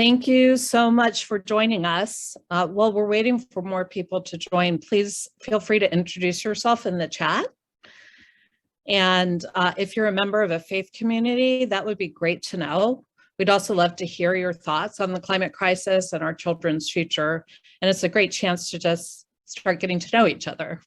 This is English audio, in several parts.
Thank you so much for joining us. While we're waiting for more people to join, please feel free to introduce yourself in the chat. And if you're a member of a faith community, that would be great to know. We'd also love to hear your thoughts on the climate crisis and our children's future. And it's a great chance to just start getting to know each other.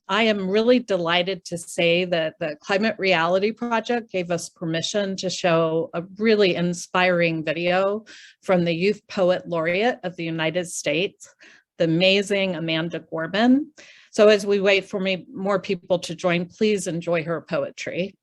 I am really delighted to say that the Climate Reality Project gave us permission to show a really inspiring video from the Youth Poet Laureate of the United States, the amazing Amanda Gorbin. So as we wait for more people to join, please enjoy her poetry.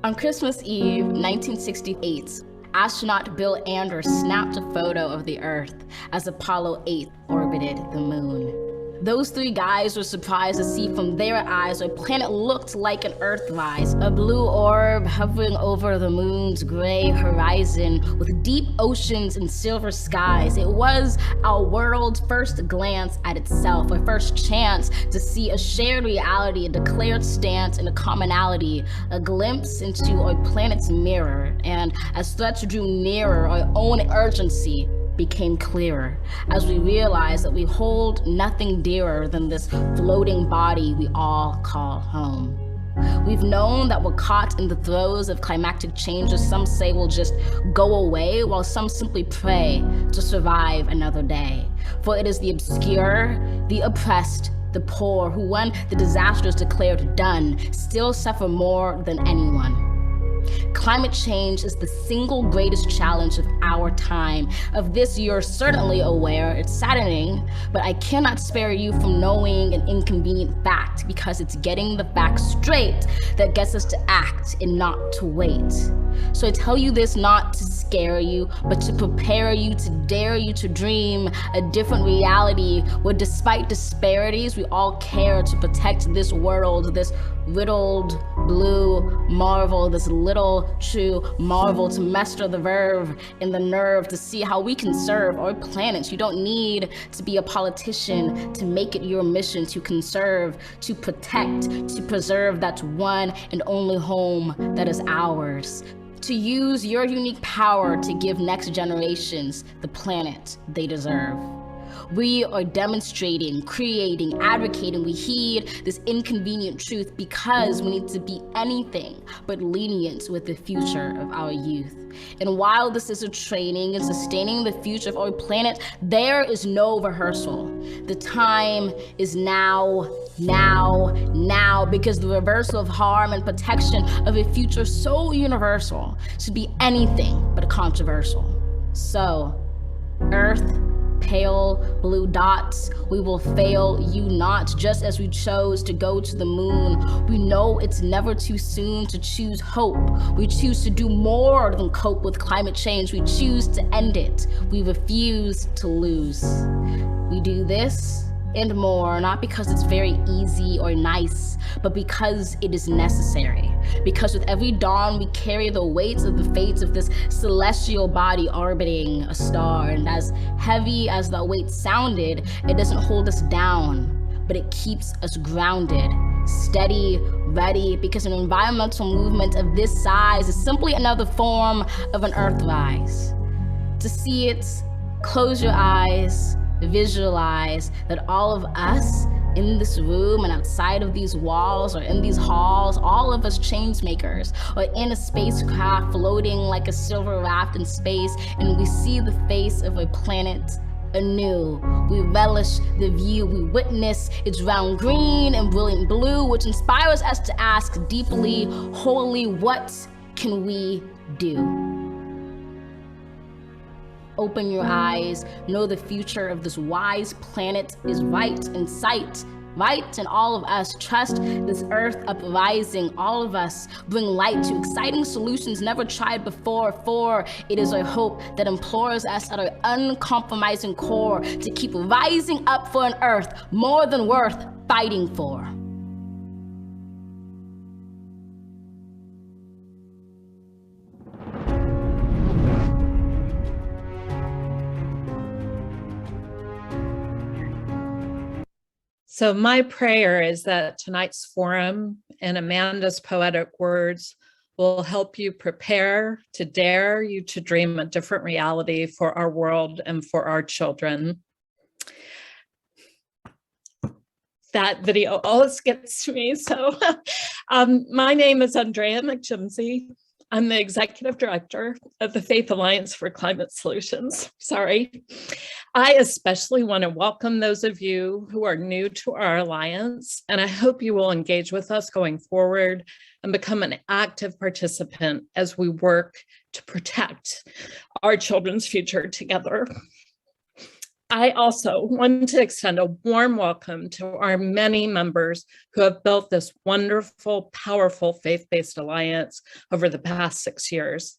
On Christmas Eve, 1968, astronaut Bill Anders snapped a photo of the Earth as Apollo 8 orbited the moon. Those three guys were surprised to see from their eyes what a planet looked like an Earthrise, a blue orb hovering over the moon's gray horizon with deep oceans and silver skies. It was our world's first glance at itself, our first chance to see a shared reality, a declared stance, and a commonality, a glimpse into our planet's mirror. And as threats drew nearer, our own urgency became clearer as we realized that we hold nothing dearer than this floating body we all call home. We've known that we're caught in the throes of climactic changes some say will just go away, while some simply pray to survive another day. For it is the obscure, the oppressed, the poor who, when the disaster is declared done, still suffer more than anyone. Climate change is the single greatest challenge of our time. Of this, you're certainly aware. It's saddening, but I cannot spare you from knowing an inconvenient fact, because it's getting the facts straight that gets us to act and not to wait. So I tell you this not to scare you, but to prepare you, to dare you to dream a different reality where, despite disparities, we all care to protect this world, this riddled blue marvel, this little true marvel, to master the verve and the nerve to see how we can serve our planet. You don't need to be a politician to make it your mission to conserve, to protect, to preserve that one and only home that is ours. To use your unique power to give next generations the planet they deserve. We are demonstrating, creating, advocating. We heed this inconvenient truth because we need to be anything but lenient with the future of our youth. And while this is a training in sustaining the future of our planet, there is no rehearsal. The time is now, because the reversal of harm and protection of a future so universal should be anything but controversial. So, Earth, pale blue dots, we will fail you not. Just as we chose to go to the moon, we know it's never too soon to choose hope. We choose to do more than cope with climate change. We choose to end it. We refuse to lose. We do this and more, not because it's very easy or nice, but because it is necessary. Because with every dawn, we carry the weight of the fates of this celestial body orbiting a star. And as heavy as that weight sounded, it doesn't hold us down, but it keeps us grounded, steady, ready, because an environmental movement of this size is simply another form of an Earthrise. To see it, close your eyes, visualize that all of us in this room and outside of these walls or in these halls, all of us change makers, or in a spacecraft floating like a silver raft in space, and we see the face of a planet anew. We relish the view, we witness its round green and brilliant blue, which inspires us to ask deeply, wholly, what can we do? Open your eyes, know the future of this wise planet is right in sight, right in all of us. Trust this earth uprising, all of us bring light to exciting solutions never tried before, for it is our hope that implores us at our uncompromising core to keep rising up for an earth more than worth fighting for. So my prayer is that tonight's forum and Amanda's poetic words will help you prepare to dare you to dream a different reality for our world and for our children. That video always gets to me. So my name is Andrea Mcgimsey. I'm the executive director of the Faith Alliance for Climate Solutions. Sorry. I especially want to welcome those of you who are new to our alliance, and I hope you will engage with us going forward and become an active participant as we work to protect our children's future together. I also want to extend a warm welcome to our many members who have built this wonderful, powerful faith-based alliance over the past 6 years.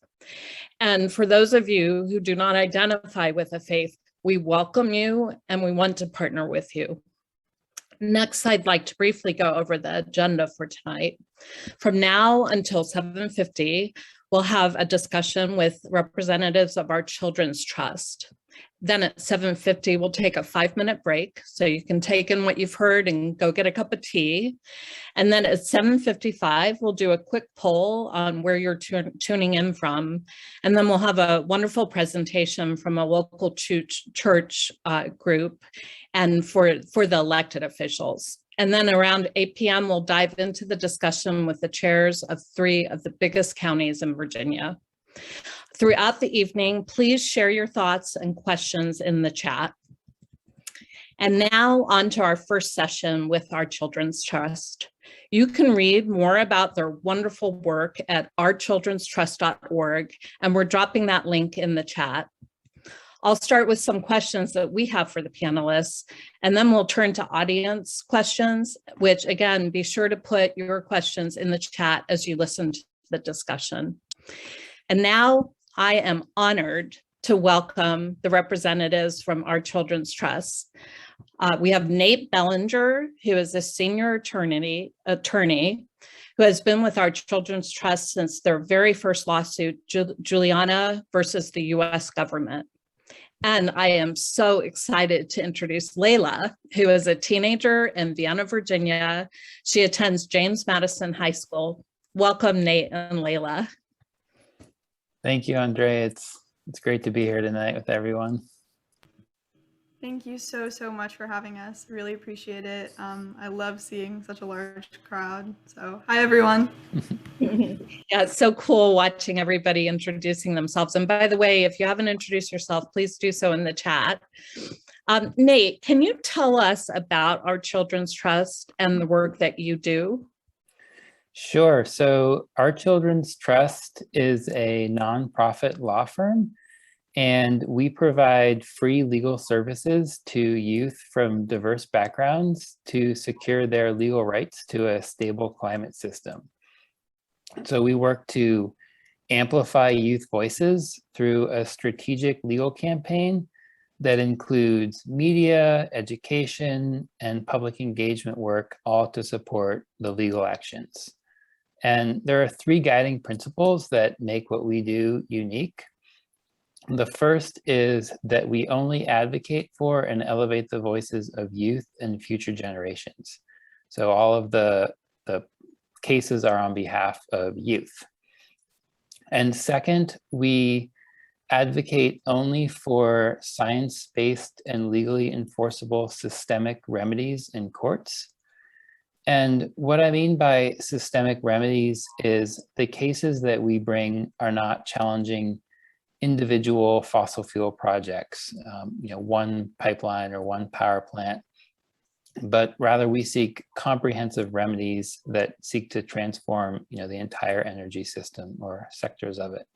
And for those of you who do not identify with a faith, we welcome you and we want to partner with you. Next, I'd like to briefly go over the agenda for tonight. From now until 7:50, we'll have a discussion with representatives of our Children's Trust. Then at 7:50, we'll take a 5-minute break so you can take in what you've heard and go get a cup of tea. And then at 7:55, we'll do a quick poll on where you're tuning in from. And then we'll have a wonderful presentation from a local church group and for the elected officials. And then around 8 p.m., we'll dive into the discussion with the chairs of 3 of the biggest counties in Virginia. Throughout the evening, please share your thoughts and questions in the chat. And now on to our first session with our Children's Trust. You can read more about their wonderful work at ourchildrenstrust.org, and we're dropping that link in the chat. I'll start with some questions that we have for the panelists, and then we'll turn to audience questions, which again, be sure to put your questions in the chat as you listen to the discussion. And now I am honored to welcome the representatives from our Children's Trust. We have Nate Bellinger, who is a senior attorney who has been with our Children's Trust since their very first lawsuit, Juliana versus the US government. And I am so excited to introduce Layla, who is a teenager in Vienna, Virginia. She attends James Madison High School. Welcome, Nate and Layla. Thank you, Andrea. It's great to be here tonight with everyone. Thank you so much for having us. Really appreciate it. I love seeing such a large crowd. So hi, everyone. Yeah, it's so cool watching everybody introducing themselves. And by the way, if you haven't introduced yourself, please do so in the chat. Nate, can you tell us about our Children's Trust and the work that you do? Sure. So our Children's Trust is a nonprofit law firm, and we provide free legal services to youth from diverse backgrounds to secure their legal rights to a stable climate system. So we work to amplify youth voices through a strategic legal campaign that includes media, education, and public engagement work, all to support the legal actions. And there are 3 guiding principles that make what we do unique. The first is that we only advocate for and elevate the voices of youth and future generations. So all of the cases are on behalf of youth. And second, we advocate only for science-based and legally enforceable systemic remedies in courts. And what I mean by systemic remedies is the cases that we bring are not challenging individual fossil fuel projects, one pipeline or one power plant, but rather we seek comprehensive remedies that seek to transform, the entire energy system or sectors of it.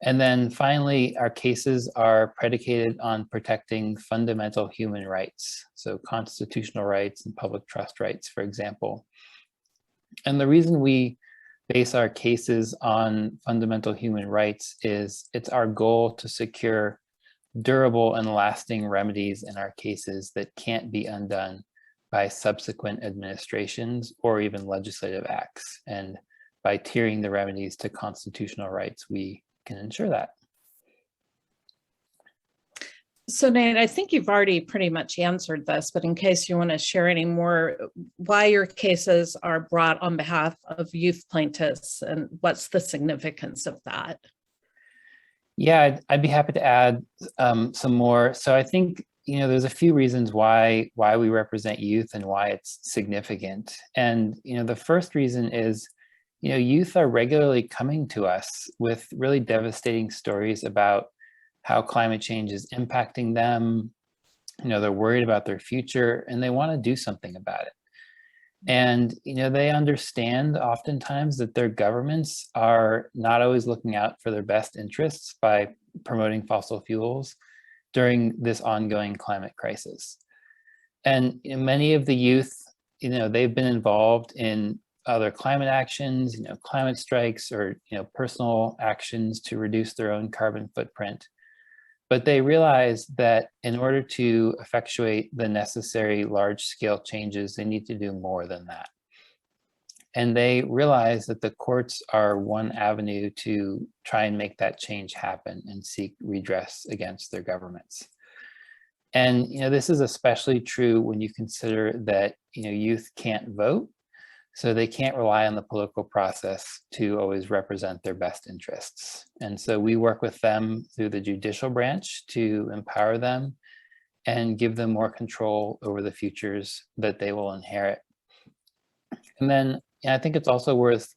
And then finally, our cases are predicated on protecting fundamental human rights, so constitutional rights and public trust rights, for example. And the reason we base our cases on fundamental human rights is it's our goal to secure durable and lasting remedies in our cases that can't be undone by subsequent administrations or even legislative acts. And by tiering the remedies to constitutional rights, we can ensure that. So Nate, I think you've already pretty much answered this, but in case you want to share any more, why your cases are brought on behalf of youth plaintiffs and what's the significance of that? Yeah, I'd be happy to add some more. So I think, there's a few reasons why we represent youth and why it's significant. And, the first reason is, youth are regularly coming to us with really devastating stories about how climate change is impacting them. They're worried about their future and they want to do something about it. And, they understand oftentimes that their governments are not always looking out for their best interests by promoting fossil fuels during this ongoing climate crisis. And many of the youth, they've been involved in other climate actions, climate strikes or, personal actions to reduce their own carbon footprint. But they realize that in order to effectuate the necessary large-scale changes, they need to do more than that. And they realize that the courts are one avenue to try and make that change happen and seek redress against their governments. And this is especially true when you consider that youth can't vote, so they can't rely on the political process to always represent their best interests. And so we work with them through the judicial branch to empower them and give them more control over the futures that they will inherit. And then I think it's also worth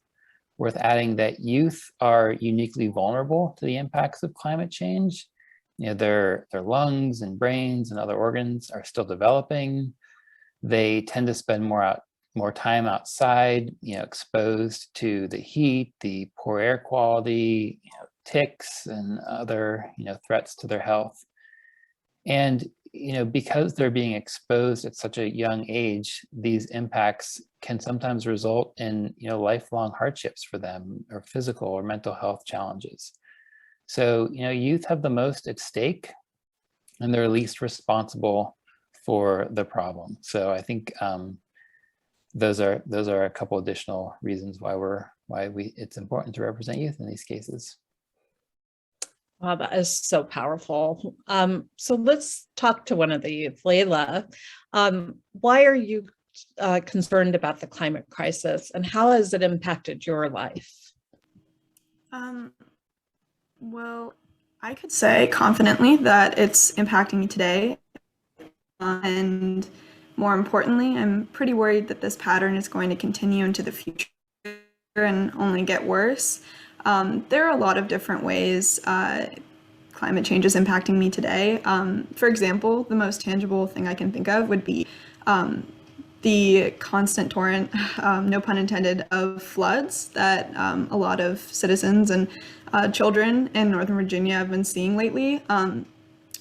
adding that youth are uniquely vulnerable to the impacts of climate change. Their lungs and brains and other organs are still developing. They tend to spend more time outside, exposed to the heat, the poor air quality, ticks and other, threats to their health. And, because they're being exposed at such a young age, these impacts can sometimes result in, lifelong hardships for them or physical or mental health challenges. So, youth have the most at stake and they're least responsible for the problem. So I think, those are a couple additional reasons why it's important to represent youth in these cases. Wow, that is so powerful. So let's talk to one of the youth, Layla. Why are you concerned about the climate crisis and how has it impacted your life? Well, I could say confidently that it's impacting me today. And more importantly, I'm pretty worried that this pattern is going to continue into the future and only get worse. There are a lot of different ways climate change is impacting me today. For example, the most tangible thing I can think of would be the constant torrent, no pun intended, of floods that a lot of citizens and children in Northern Virginia have been seeing lately.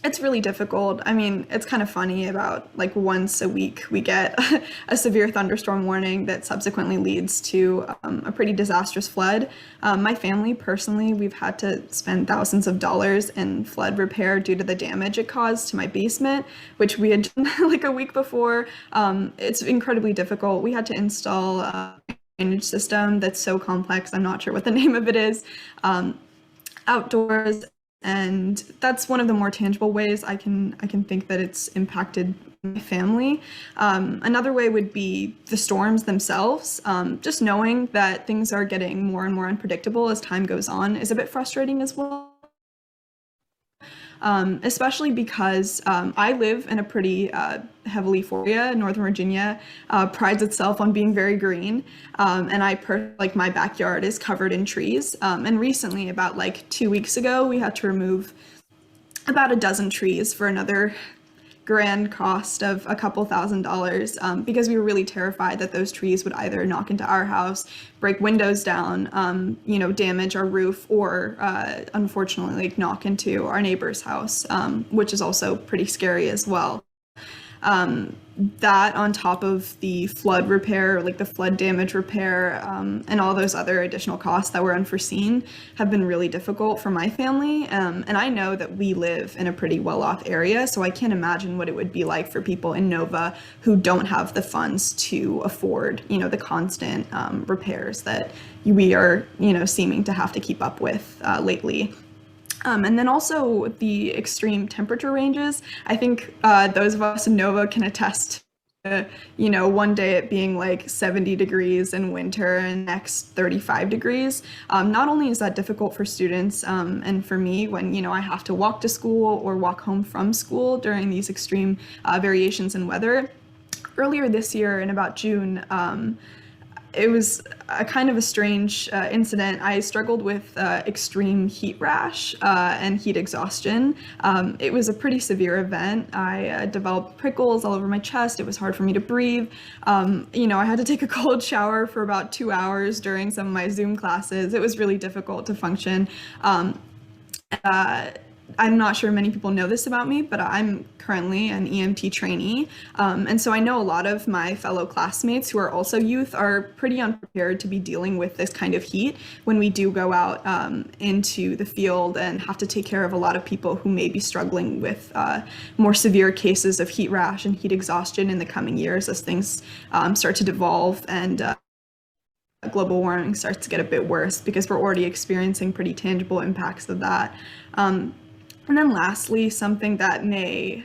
It's really difficult. I mean, it's kind of funny about like once a week we get a severe thunderstorm warning that subsequently leads to a pretty disastrous flood. My family personally, we've had to spend thousands of dollars in flood repair due to the damage it caused to my basement, which we had done like a week before. It's incredibly difficult. We had to install a drainage system that's so complex, I'm not sure what the name of it is, outdoors. And that's one of the more tangible ways I can think that it's impacted my family. Another way would be the storms themselves. Just knowing that things are getting more and more unpredictable as time goes on is a bit frustrating as well. Especially because I live in a pretty heavily forested area. Northern Virginia prides itself on being very green, and like my backyard is covered in trees. And recently, about like 2 weeks ago, we had to remove about a dozen trees for another grand cost of a couple $1,000s because we were really terrified that those trees would either knock into our house, break windows down, damage our roof, or unfortunately like knock into our neighbor's house, which is also pretty scary as well. That on top of the flood repair, like the flood damage repair, and all those other additional costs that were unforeseen have been really difficult for my family. And I know that we live in a pretty well-off area, so I can't imagine what it would be like for people in Nova who don't have the funds to afford, the constant repairs that we are, seeming to have to keep up with lately. And then also the extreme temperature ranges. I think those of us in Nova can attest to, one day it being like 70 degrees in winter and next 35 degrees. Not only is that difficult for students and for me when, I have to walk to school or walk home from school during these extreme variations in weather. Earlier this year in about June, it was a kind of a strange incident. I struggled with extreme heat rash and heat exhaustion. It was a pretty severe event. I developed prickles all over my chest. It was hard for me to breathe. I had to take a cold shower for about 2 hours during some of my Zoom classes. It was really difficult to function. I'm not sure many people know this about me, but I'm currently an EMT trainee. And so I know a lot of my fellow classmates who are also youth are pretty unprepared to be dealing with this kind of heat when we do go out into the field and have to take care of a lot of people who may be struggling with more severe cases of heat rash and heat exhaustion in the coming years as things start to devolve and global warming starts to get a bit worse, because we're already experiencing pretty tangible impacts of that. And then lastly, something that may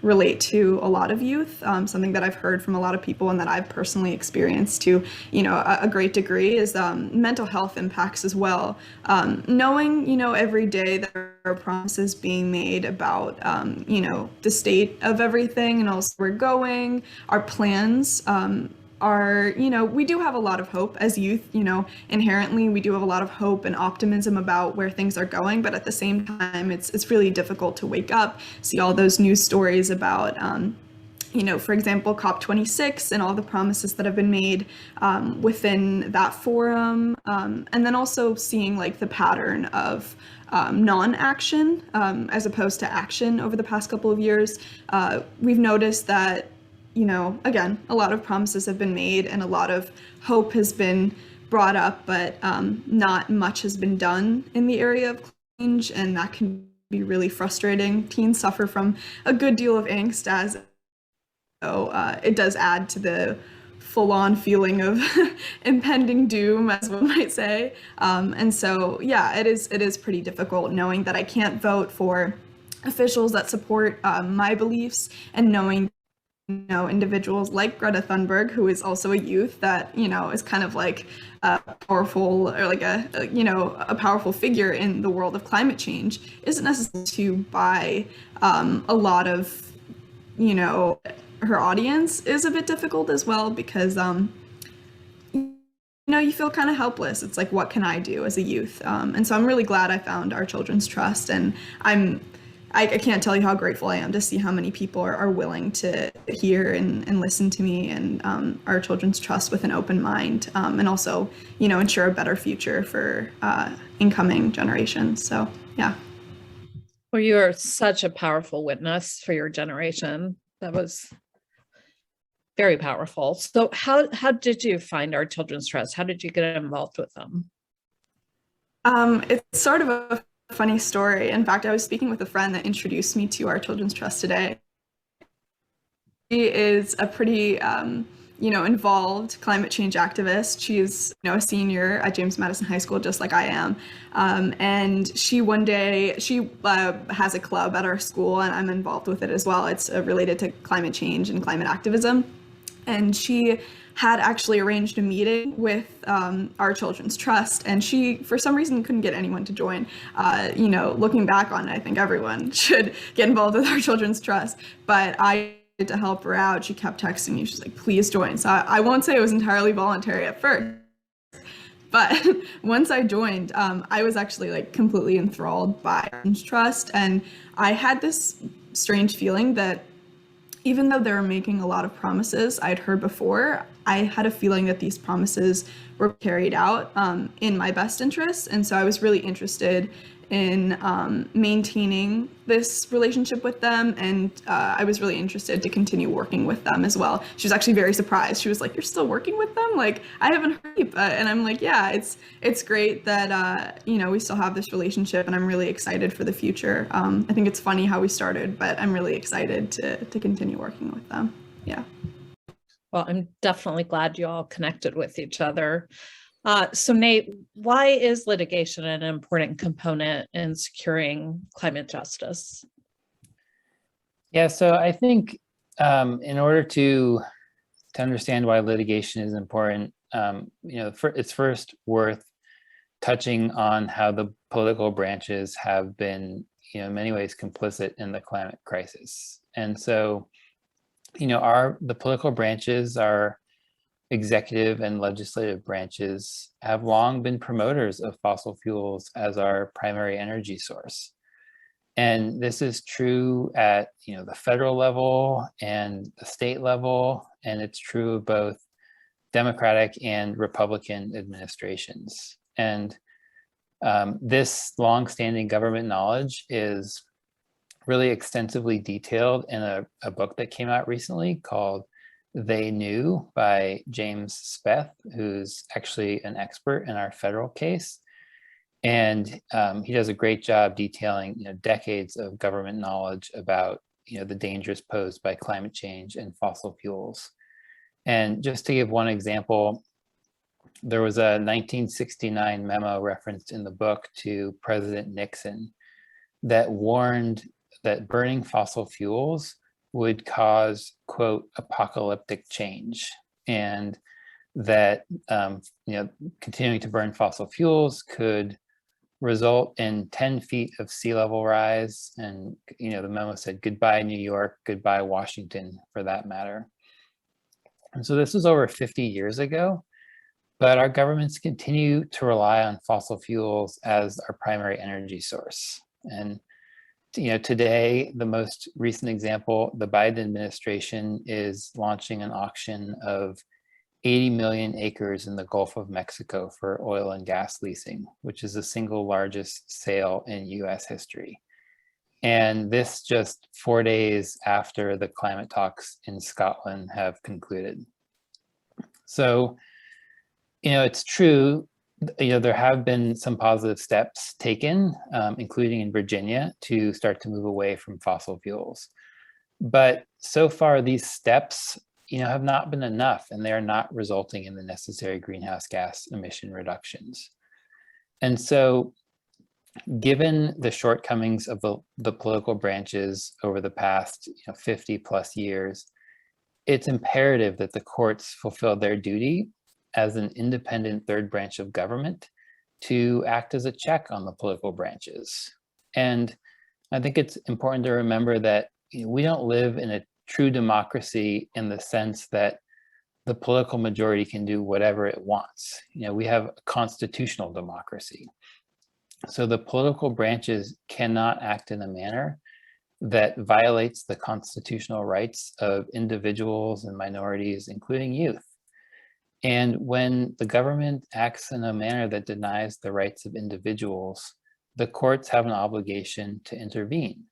relate to a lot of youth, something that I've heard from a lot of people and that I've personally experienced to, a great degree is mental health impacts as well. Knowing, every day that there are promises being made about, the state of everything and also where we're going, our plans, we do have a lot of hope as youth, inherently we do have a lot of hope and optimism about where things are going, but at the same time, it's really difficult to wake up, see all those news stories about, for example, COP26 and all the promises that have been made within that forum, and then also seeing like the pattern of non-action as opposed to action over the past couple of years. We've noticed that again, a lot of promises have been made and a lot of hope has been brought up, but not much has been done in the area of change, and that can be really frustrating. Teens suffer from a good deal of angst, as it does add to the full-on feeling of impending doom, as one might say. And so, yeah, it is pretty difficult knowing that I can't vote for officials that support my beliefs, and knowing individuals like Greta Thunberg, who is also a youth that, is kind of like a powerful, or like a powerful figure in the world of climate change, isn't necessary to buy a lot of, her audience is a bit difficult as well, because, you feel kind of helpless. It's like, what can I do as a youth? And so I'm really glad I found Our Children's Trust, and I can't tell you how grateful I am to see how many people are willing to hear and listen to me and Our Children's Trust with an open mind, and also, ensure a better future for incoming generations. So, yeah. Well, you are such a powerful witness for your generation. That was very powerful. So how did you find Our Children's Trust? How did you get involved with them? It's sort of a funny story. In fact, I was speaking with a friend that introduced me to Our Children's Trust today. She is a pretty, involved climate change activist. She's, a senior at James Madison High School, just like I am. And she has a club at our school, and I'm involved with it as well. It's related to climate change and climate activism. And she had actually arranged a meeting with Our Children's Trust, and she, for some reason, couldn't get anyone to join. Looking back on it, I think everyone should get involved with Our Children's Trust, but I did to help her out. She kept texting me. She's like, please join. So I won't say it was entirely voluntary at first, but once I joined, I was actually like completely enthralled by Our Children's Trust, and I had this strange feeling that even though they were making a lot of promises I'd heard before, I had a feeling that these promises were carried out in my best interest. And so I was really interested in maintaining this relationship with them. And I was really interested to continue working with them as well. She was actually very surprised. She was like, you're still working with them? Like, I haven't heard. And I'm like, yeah, it's great that, we still have this relationship, and I'm really excited for the future. I think it's funny how we started, but I'm really excited to continue working with them. Yeah. Well, I'm definitely glad you all connected with each other. So Nate, why is litigation an important component in securing climate justice? Yeah, so I think in order to understand why litigation is important, it's first worth touching on how the political branches have been, in many ways complicit in the climate crisis. And so, the political branches, our executive and legislative branches, have long been promoters of fossil fuels as our primary energy source. And this is true at the federal level and the state level, and it's true of both Democratic and Republican administrations. And this longstanding government knowledge is really extensively detailed in a book that came out recently called They Knew by James Speth, who's actually an expert in our federal case. And he does a great job detailing decades of government knowledge about the dangers posed by climate change and fossil fuels. And just to give one example, there was a 1969 memo referenced in the book to President Nixon that warned that burning fossil fuels would cause, quote, apocalyptic change, and that continuing to burn fossil fuels could result in 10 feet of sea level rise. And the memo said goodbye New York, goodbye Washington, for that matter. And so this was over 50 years ago, but our governments continue to rely on fossil fuels as our primary energy source. And today, the most recent example, the Biden administration is launching an auction of 80 million acres in the Gulf of Mexico for oil and gas leasing, which is the single largest sale in US history. And this just 4 days after the climate talks in Scotland have concluded. So, it's true, there have been some positive steps taken, including in Virginia, to start to move away from fossil fuels. But so far, these steps have not been enough, and they are not resulting in the necessary greenhouse gas emission reductions. And so, given the shortcomings of the political branches over the past 50 plus years, it's imperative that the courts fulfill their duty as an independent third branch of government to act as a check on the political branches. And I think it's important to remember that we don't live in a true democracy in the sense that the political majority can do whatever it wants. We have a constitutional democracy. So the political branches cannot act in a manner that violates the constitutional rights of individuals and minorities, including youth. And when the government acts in a manner that denies the rights of individuals, the courts have an obligation to intervene.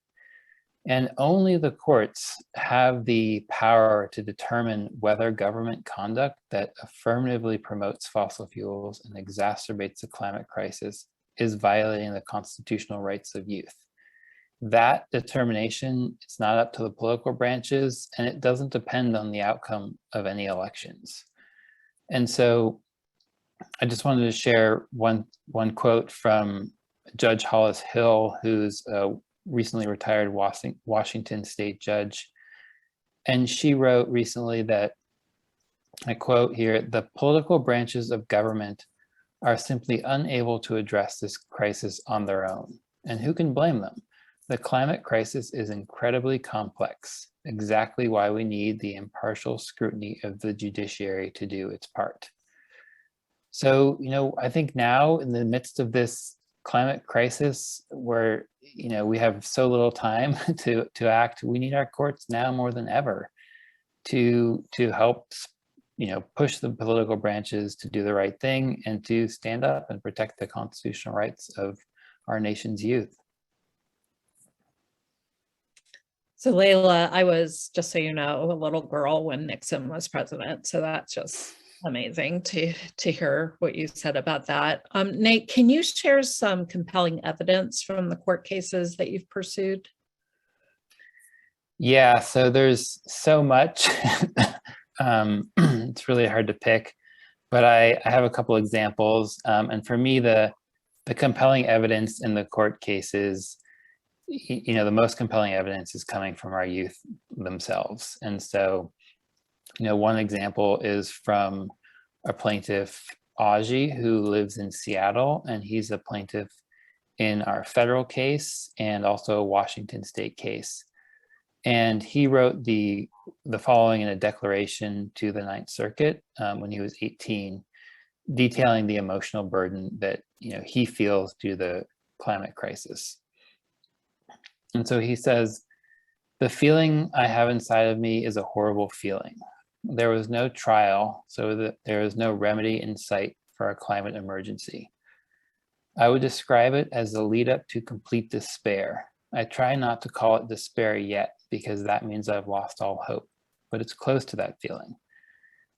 And only the courts have the power to determine whether government conduct that affirmatively promotes fossil fuels and exacerbates the climate crisis is violating the constitutional rights of youth. That determination, it's not up to the political branches, and it doesn't depend on the outcome of any elections. And so I just wanted to share one quote from Judge Hollis Hill, who's a recently retired Washington state judge. And she wrote recently that, I quote here, "The political branches of government are simply unable to address this crisis on their own. And who can blame them? The climate crisis is incredibly complex, exactly why we need the impartial scrutiny of the judiciary to do its part." So, I think now in the midst of this climate crisis where, we have so little time to act, we need our courts now more than ever to help, push the political branches to do the right thing and to stand up and protect the constitutional rights of our nation's youth. So Layla, I was, just so you know, a little girl when Nixon was president. So that's just amazing to hear what you said about that. Nate, can you share some compelling evidence from the court cases that you've pursued? Yeah, so there's so much. It's really hard to pick. but I have a couple examples. And for me, the compelling evidence in the court cases, the most compelling evidence is coming from our youth themselves. And so, one example is from a plaintiff, Aji, who lives in Seattle, and he's a plaintiff in our federal case and also a Washington state case. And he wrote the following in a declaration to the Ninth Circuit when he was 18, detailing the emotional burden that he feels due to the climate crisis. And so he says, "The feeling I have inside of me is a horrible feeling. There was no trial, so that there is no remedy in sight for a climate emergency. I would describe it as the lead up to complete despair. I try not to call it despair yet, because that means I've lost all hope, but it's close to that feeling.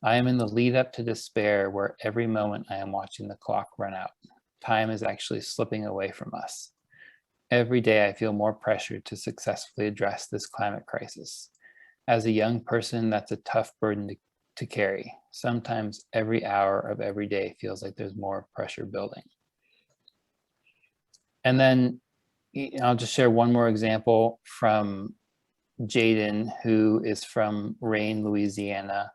I am in the lead up to despair, where every moment I am watching the clock run out. Time is actually slipping away from us. Every day I feel more pressure to successfully address this climate crisis. As a young person, that's a tough burden to carry. Sometimes every hour of every day feels like there's more pressure building." And then I'll just share one more example from Jaden, who is from Rayne, Louisiana,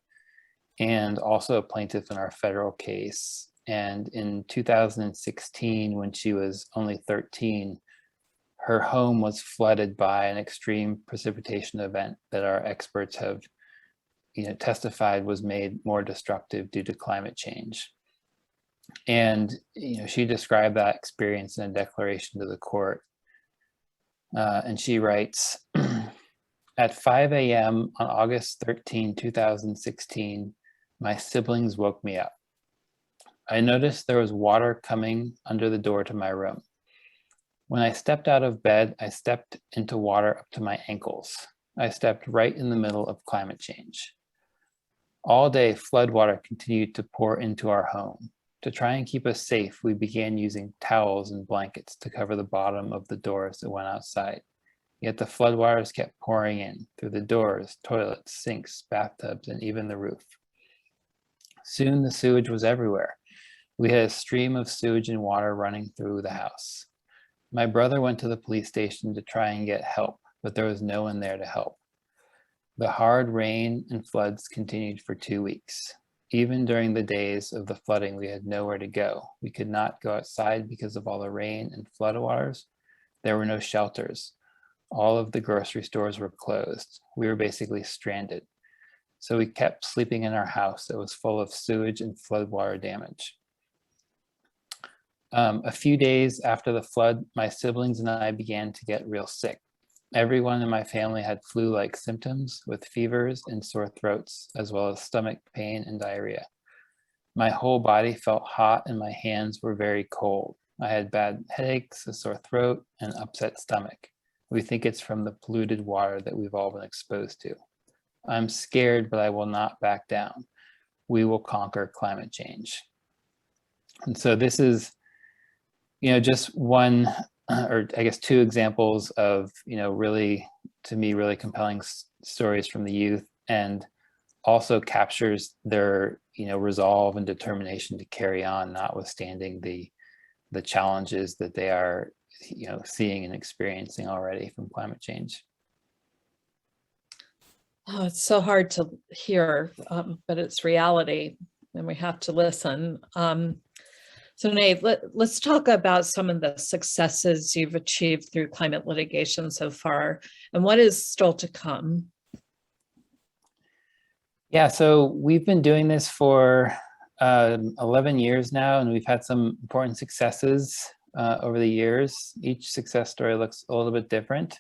and also a plaintiff in our federal case. And in 2016, when she was only 13, her home was flooded by an extreme precipitation event that our experts have testified was made more destructive due to climate change. And she described that experience in a declaration to the court. And she writes, "At 5 a.m. on August 13, 2016, my siblings woke me up. I noticed there was water coming under the door to my room. When I stepped out of bed, I stepped into water up to my ankles. I stepped right in the middle of climate change. All day, floodwater continued to pour into our home. To try and keep us safe, we began using towels and blankets to cover the bottom of the doors that went outside. Yet the floodwaters kept pouring in through the doors, toilets, sinks, bathtubs, and even the roof. Soon the sewage was everywhere. We had a stream of sewage and water running through the house. My brother went to the police station to try and get help, but there was no one there to help. The hard rain and floods continued for 2 weeks. Even during the days of the flooding, we had nowhere to go. We could not go outside because of all the rain and floodwaters. There were no shelters. All of the grocery stores were closed. We were basically stranded. So we kept sleeping in our house that was full of sewage and floodwater damage. A few days after the flood, my siblings and I began to get real sick. Everyone in my family had flu-like symptoms with fevers and sore throats, as well as stomach pain and diarrhea. My whole body felt hot and my hands were very cold. I had bad headaches, a sore throat, and upset stomach. We think it's from the polluted water that we've all been exposed to. I'm scared, but I will not back down. We will conquer climate change." And so this is, just one, or I guess two examples of, really, to me, really compelling stories from the youth, and also captures their, resolve and determination to carry on, notwithstanding the challenges that they are, seeing and experiencing already from climate change. Oh, it's so hard to hear, but it's reality, and we have to listen. So Nate, let's talk about some of the successes you've achieved through climate litigation so far, and what is still to come. Yeah, so we've been doing this for 11 years now, and we've had some important successes over the years. Each success story looks a little bit different.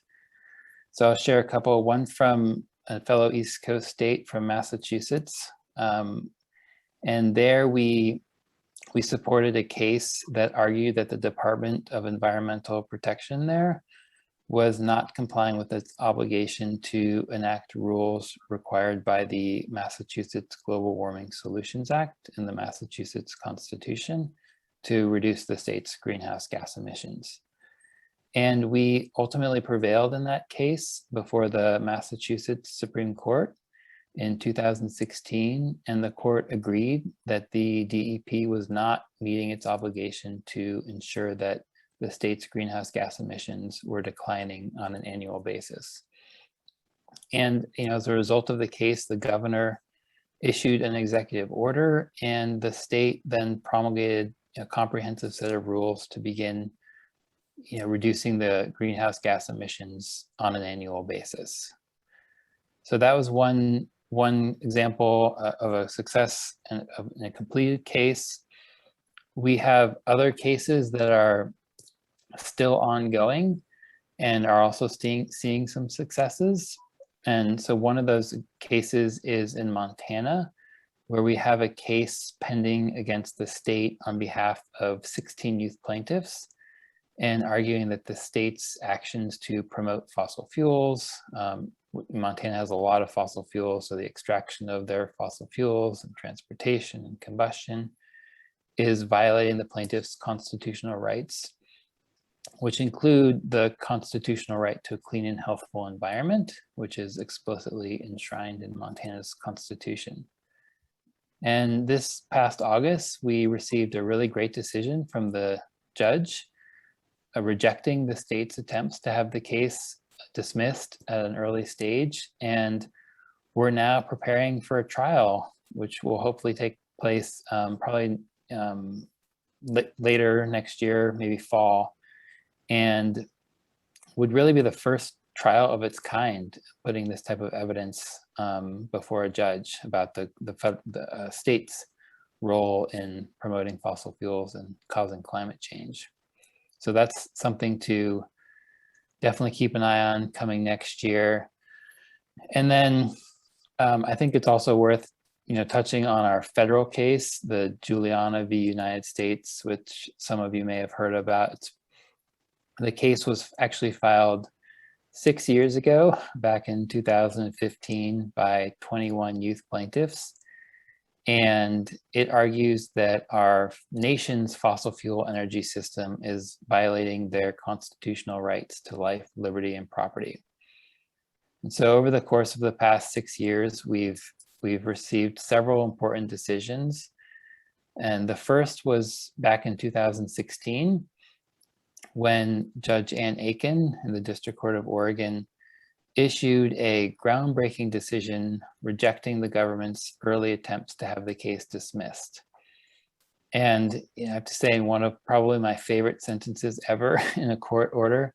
So I'll share a couple, one from a fellow East Coast state from Massachusetts. And there we supported a case that argued that the Department of Environmental Protection there was not complying with its obligation to enact rules required by the Massachusetts Global Warming Solutions Act and the Massachusetts Constitution to reduce the state's greenhouse gas emissions. And we ultimately prevailed in that case before the Massachusetts Supreme Court. in 2016, and the court agreed that the DEP was not meeting its obligation to ensure that the state's greenhouse gas emissions were declining on an annual basis. And as a result of the case, the governor issued an executive order, and the state then promulgated a comprehensive set of rules to begin reducing the greenhouse gas emissions on an annual basis. So that was one example of a success in a completed case. We have other cases that are still ongoing and are also seeing some successes. And so one of those cases is in Montana, where we have a case pending against the state on behalf of 16 youth plaintiffs, and arguing that the state's actions to promote fossil fuels, Montana has a lot of fossil fuels, so the extraction of their fossil fuels and transportation and combustion is violating the plaintiff's constitutional rights, which include the constitutional right to a clean and healthful environment, which is explicitly enshrined in Montana's constitution. And this past August, we received a really great decision from the judge rejecting the state's attempts to have the case dismissed at an early stage. And we're now preparing for a trial, which will hopefully take place probably later next year, maybe fall, and would really be the first trial of its kind, putting this type of evidence before a judge about the state's role in promoting fossil fuels and causing climate change. So that's something to definitely keep an eye on coming next year. And then I think it's also worth touching on our federal case, the Juliana v. United States, which some of you may have heard about. The case was actually filed 6 years ago, back in 2015, by 21 youth plaintiffs. And it argues that our nation's fossil fuel energy system is violating their constitutional rights to life, liberty, and property. And so over the course of the past 6 years, we've received several important decisions. And the first was back in 2016, when Judge Ann Aiken in the District Court of Oregon issued a groundbreaking decision rejecting the government's early attempts to have the case dismissed. And I have to say, in one of probably my favorite sentences ever in a court order,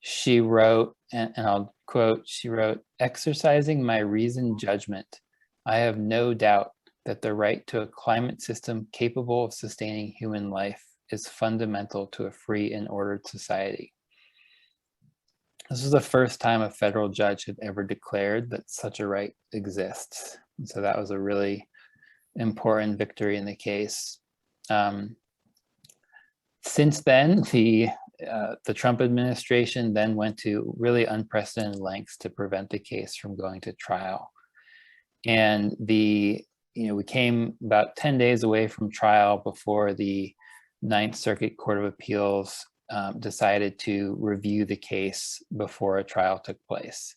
she wrote, and I'll quote, she wrote, "Exercising my reasoned judgment, I have no doubt that the right to a climate system capable of sustaining human life is fundamental to a free and ordered society." This was the first time a federal judge had ever declared that such a right exists. And so that was a really important victory in the case. Since then, the Trump administration then went to really unprecedented lengths to prevent the case from going to trial. And we came about 10 days away from trial before the Ninth Circuit Court of Appeals decided to review the case before a trial took place.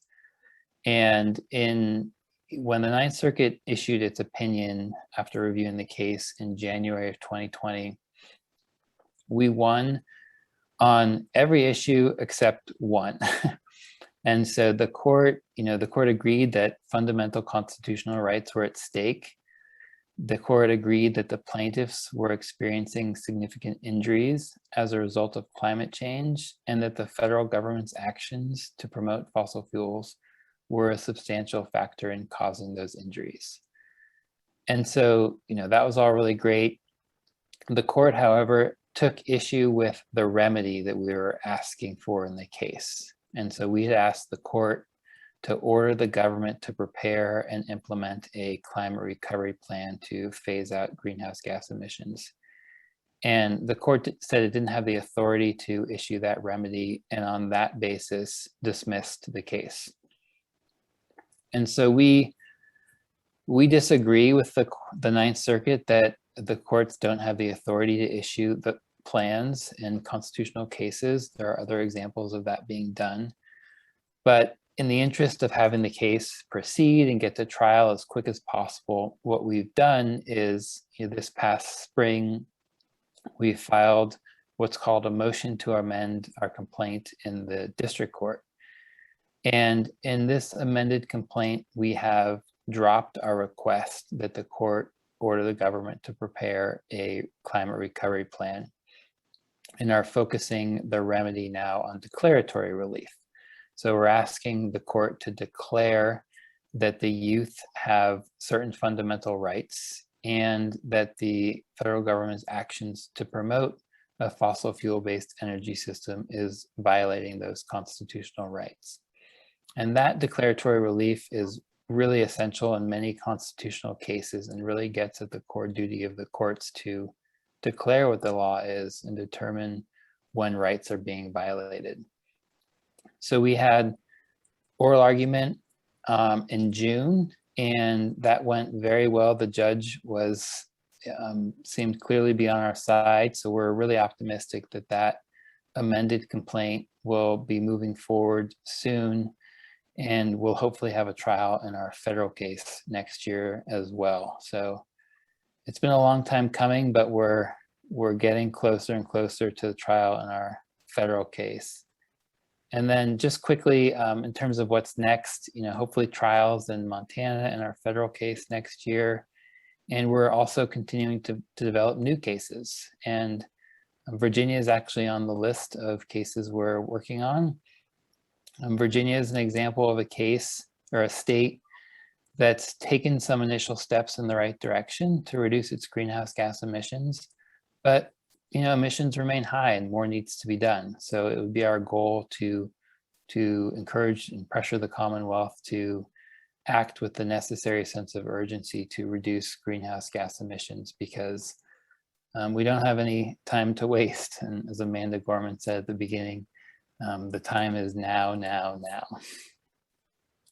And when the Ninth Circuit issued its opinion after reviewing the case in January of 2020, we won on every issue except one. And so the court agreed that fundamental constitutional rights were at stake. The court agreed that the plaintiffs were experiencing significant injuries as a result of climate change, and that the federal government's actions to promote fossil fuels were a substantial factor in causing those injuries. And so, that was all really great. The court, however, took issue with the remedy that we were asking for in the case. And so we had asked the court to order the government to prepare and implement a climate recovery plan to phase out greenhouse gas emissions. And the court said it didn't have the authority to issue that remedy, and on that basis dismissed the case. And so we disagree with the Ninth Circuit that the courts don't have the authority to issue the plans in constitutional cases. There are other examples of that being done. But in the interest of having the case proceed and get to trial as quick as possible, what we've done is, this past spring, we filed what's called a motion to amend our complaint in the district court. And in this amended complaint, we have dropped our request that the court order the government to prepare a climate recovery plan, and are focusing the remedy now on declaratory relief. So we're asking the court to declare that the youth have certain fundamental rights, and that the federal government's actions to promote a fossil fuel-based energy system is violating those constitutional rights. And that declaratory relief is really essential in many constitutional cases, and really gets at the core duty of the courts to declare what the law is and determine when rights are being violated. So we had oral argument in June, and that went very well. The judge seemed clearly be on our side. So we're really optimistic that that amended complaint will be moving forward soon, and we'll hopefully have a trial in our federal case next year as well. So it's been a long time coming, but we're getting closer and closer to the trial in our federal case. And then just quickly, in terms of what's next, hopefully trials in Montana in our federal case next year. And we're also continuing to develop new cases. And Virginia is actually on the list of cases we're working on. Virginia is an example of a case or a state that's taken some initial steps in the right direction to reduce its greenhouse gas emissions, but emissions remain high and more needs to be done. So it would be our goal to encourage and pressure the Commonwealth to act with the necessary sense of urgency to reduce greenhouse gas emissions, because we don't have any time to waste. And as Amanda Gorman said at the beginning, the time is now.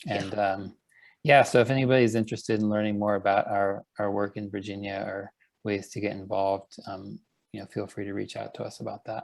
And so if anybody's interested in learning more about our work in Virginia or ways to get involved, feel free to reach out to us about that.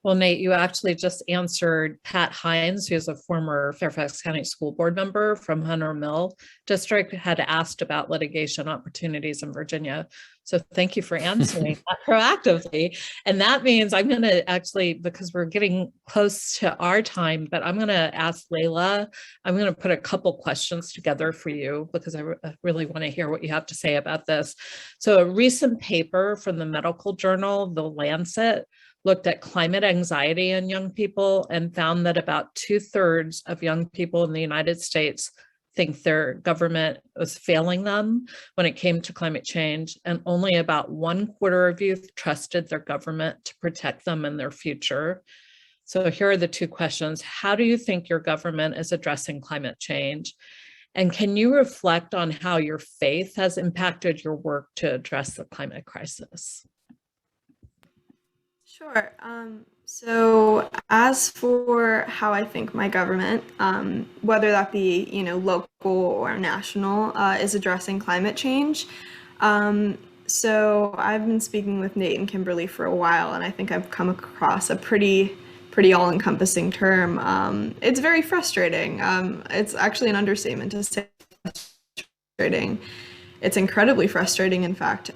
Well, Nate, you actually just answered Pat Hines, who's a former Fairfax County School Board member from Hunter Mill District, had asked about litigation opportunities in Virginia. So thank you for answering that proactively. And that means I'm going to actually, because we're getting close to our time, but I'm going to ask Layla, I'm going to put a couple questions together for you, because I really want to hear what you have to say about this. So a recent paper from the medical journal, The Lancet, looked at climate anxiety in young people and found that about 2/3 of young people in the United States think their government was failing them when it came to climate change, and only about 1/4 of youth trusted their government to protect them in their future. So here are the two questions. How do you think your government is addressing climate change? And can you reflect on how your faith has impacted your work to address the climate crisis? Sure. So as for how I think my government, whether that be, local or national, is addressing climate change. So I've been speaking with Nate and Kimberly for a while, and I think I've come across a pretty all-encompassing term. It's very frustrating. It's actually an understatement to say frustrating. It's incredibly frustrating, in fact.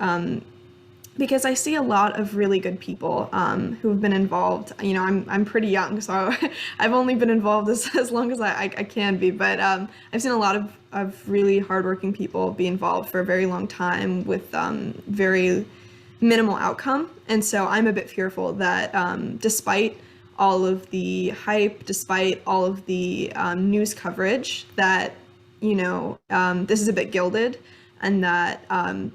Because I see a lot of really good people who have been involved. I'm pretty young, so I've only been involved as long as I can be, but I've seen a lot of really hardworking people be involved for a very long time with very minimal outcome. And so I'm a bit fearful that despite all of the hype, despite all of the news coverage, that, this is a bit gilded, and that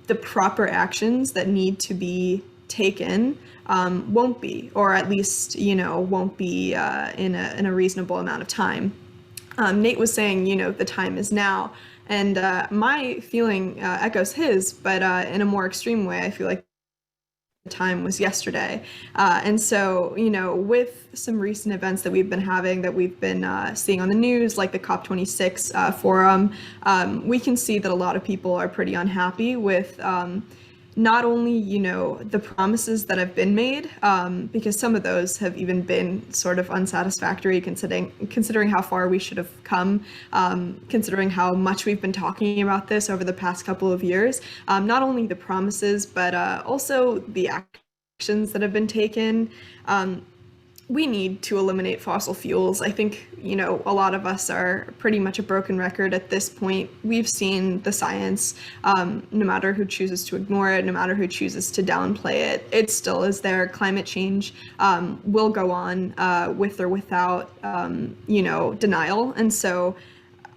the proper actions that need to be taken won't be, or at least, won't be in a reasonable amount of time. Nate was saying, the time is now. And my feeling echoes his, but in a more extreme way. I feel like the time was yesterday. And so, with some recent events that we've been having, that we've been seeing on the news, like the COP26 forum, we can see that a lot of people are pretty unhappy with not only, you know, the promises that have been made, because some of those have even been sort of unsatisfactory, considering how far we should have come, considering how much we've been talking about this over the past couple of years. Not only the promises, but also the actions that have been taken. We need to eliminate fossil fuels. I think, you know, a lot of us are pretty much a broken record at this point. We've seen the science, no matter who chooses to ignore it, no matter who chooses to downplay it, it still is there. Climate change will go on with or without, you know, denial. And so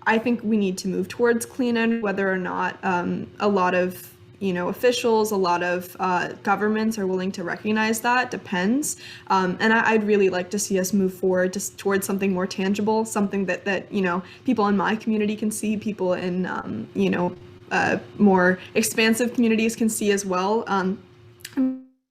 I think we need to move towards clean energy, whether or not a lot of, you know, officials, a lot of governments are willing to recognize that depends. And I'd really like to see us move forward just towards something more tangible, something that you know, people in my community can see, people in, you know, more expansive communities can see as well. I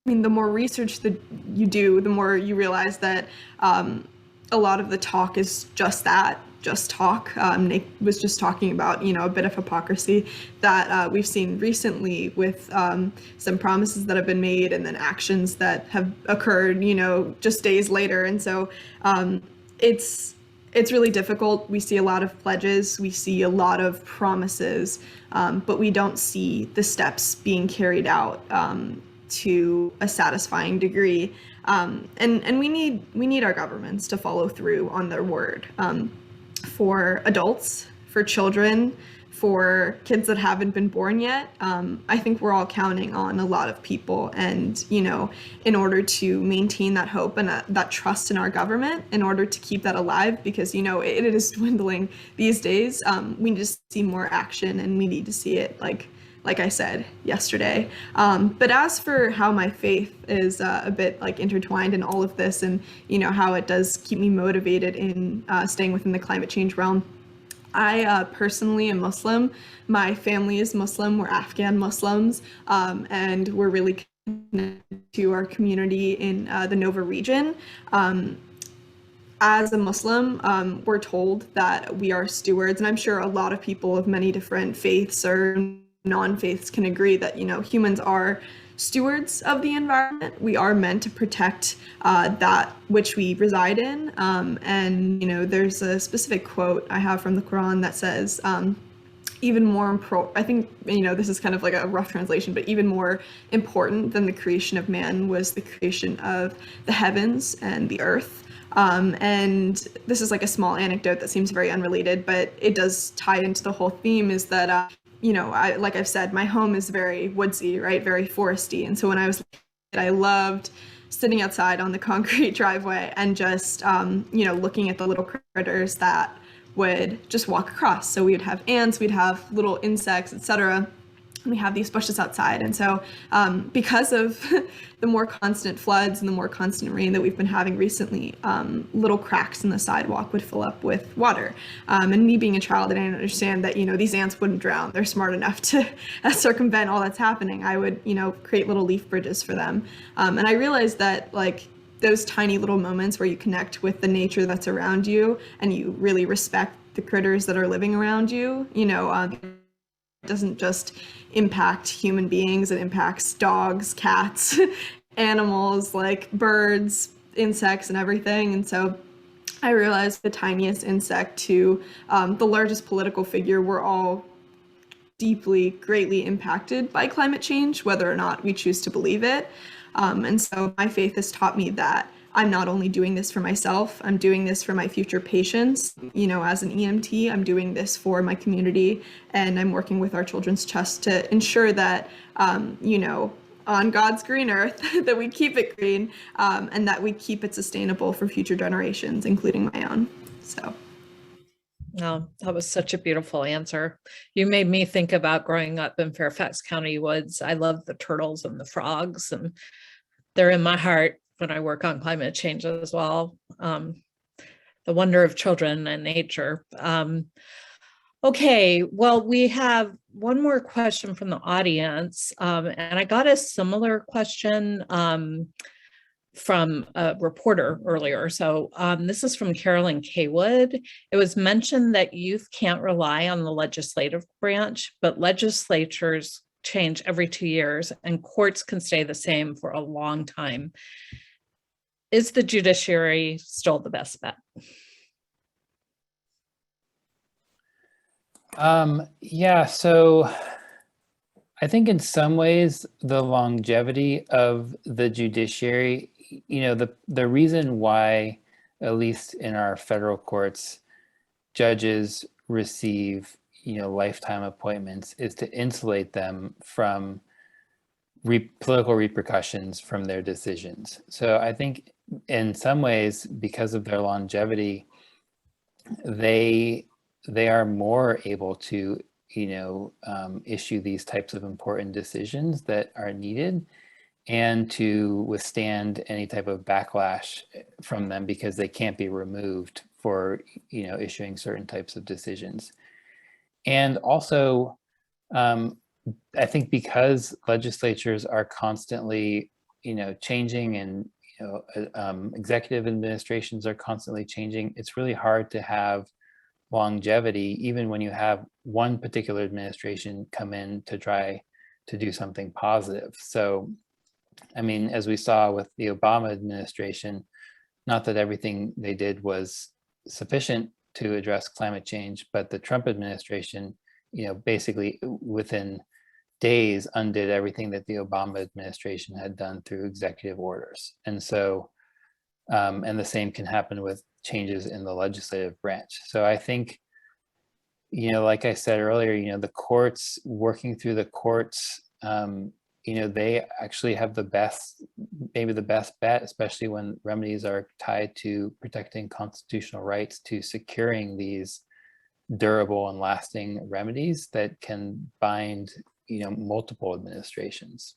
mean, the more research that you do, the more you realize that a lot of the talk is just that. Just talk. Nick was just talking about, you know, a bit of hypocrisy that we've seen recently with some promises that have been made and then actions that have occurred, you know, just days later. And so it's really difficult. We see a lot of pledges, we see a lot of promises, but we don't see the steps being carried out to a satisfying degree. And we need our governments to follow through on their word. For adults, for children, for kids that haven't been born yet, I think we're all counting on a lot of people. And, you know, in order to maintain that hope and that trust in our government, in order to keep that alive, because, you know, it is dwindling these days, we need to see more action, and we need to see it, like I said yesterday. But as for how my faith is a bit like intertwined in all of this, and, you know, how it does keep me motivated in staying within the climate change realm, I personally am Muslim. My family is Muslim. We're Afghan Muslims, and we're really connected to our community in the Nova region. As a Muslim, we're told that we are stewards, and I'm sure a lot of people of many different faiths or non-faiths can agree that, you know, humans are stewards of the environment. We are meant to protect that which we reside in. And, you know, there's a specific quote I have from the Quran that says, even more I think, you know, this is kind of like a rough translation, but even more important than the creation of man was the creation of the heavens and the earth. And this is like a small anecdote that seems very unrelated, but it does tie into the whole theme, is that you know, like I've said, my home is very woodsy, right? Very foresty. And so when I was a kid, I loved sitting outside on the concrete driveway and just, you know, looking at the little critters that would just walk across. So we would have ants, we'd have little insects, etc. We have these bushes outside. And so because of the more constant floods and the more constant rain that we've been having recently, little cracks in the sidewalk would fill up with water. And me being a child, I didn't understand that, you know, these ants wouldn't drown. They're smart enough to circumvent all that's happening. I would, you know, create little leaf bridges for them. And I realized that, like, those tiny little moments where you connect with the nature that's around you and you really respect the critters that are living around you, you know, it doesn't just impact human beings, it impacts dogs, cats, animals, like birds, insects, and everything. And so I realized the tiniest insect to the largest political figure, we're all deeply, greatly impacted by climate change, whether or not we choose to believe it. And so my faith has taught me that I'm not only doing this for myself, I'm doing this for my future patients. You know, as an EMT, I'm doing this for my community, and I'm working with our Children's Trust to ensure that, you know, on God's green earth, that we keep it green, and that we keep it sustainable for future generations, including my own. So. Oh, that was such a beautiful answer. You made me think about growing up in Fairfax County woods. I love the turtles and the frogs, and they're in my heart when I work on climate change as well. The wonder of children and nature. Okay, well, we have one more question from the audience, and I got a similar question from a reporter earlier. So this is from Carolyn Kaywood. It was mentioned that youth can't rely on the legislative branch, but legislatures change every 2 years, and courts can stay the same for a long time. Is the judiciary still the best bet? Yeah, so I think in some ways the longevity of the judiciary, the reason why, at least in our federal courts, judges receive, lifetime appointments is to insulate them from political repercussions from their decisions. So I think in some ways, because of their longevity, they are more able to issue these types of important decisions that are needed, and to withstand any type of backlash from them, because they can't be removed for issuing certain types of decisions. And also, I think because legislatures are constantly changing, and executive administrations are constantly changing, it's really hard to have longevity, even when you have one particular administration come in to try to do something positive. So, I mean, as we saw with the Obama administration, not that everything they did was sufficient to address climate change, but the Trump administration, basically within days undid everything that the Obama administration had done through executive orders. And so, and the same can happen with changes in the legislative branch. So I think, like I said earlier, the courts, working through the courts, they actually have maybe the best bet, especially when remedies are tied to protecting constitutional rights, to securing these durable and lasting remedies that can bind, multiple administrations.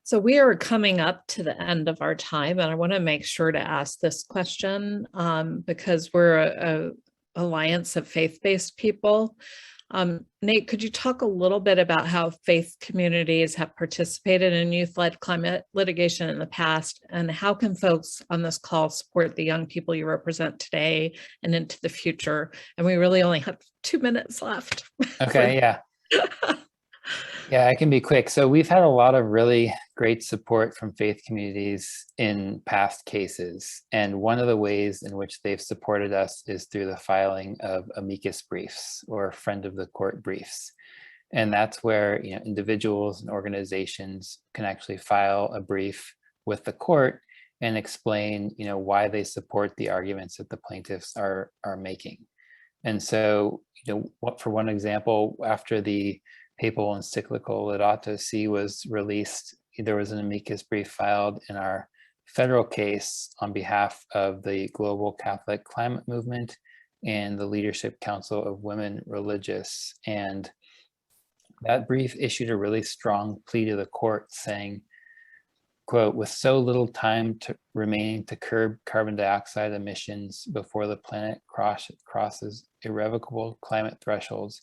So we are coming up to the end of our time, and I want to make sure to ask this question because we're a alliance of faith-based people. Nate, could you talk a little bit about how faith communities have participated in youth-led climate litigation in the past, and how can folks on this call support the young people you represent today and into the future? And we really only have 2 minutes left. Okay, yeah. Yeah, I can be quick. So we've had a lot of really great support from faith communities in past cases. And one of the ways in which they've supported us is through the filing of amicus briefs, or friend of the court briefs. And that's where individuals and organizations can actually file a brief with the court and explain why they support the arguments that the plaintiffs are making. And so, for one example, after the papal encyclical Laudato Si was released, there was an amicus brief filed in our federal case on behalf of the Global Catholic Climate Movement and the Leadership Council of Women Religious. And that brief issued a really strong plea to the court saying, quote, "With so little time remaining to curb carbon dioxide emissions before the planet crosses irrevocable climate thresholds,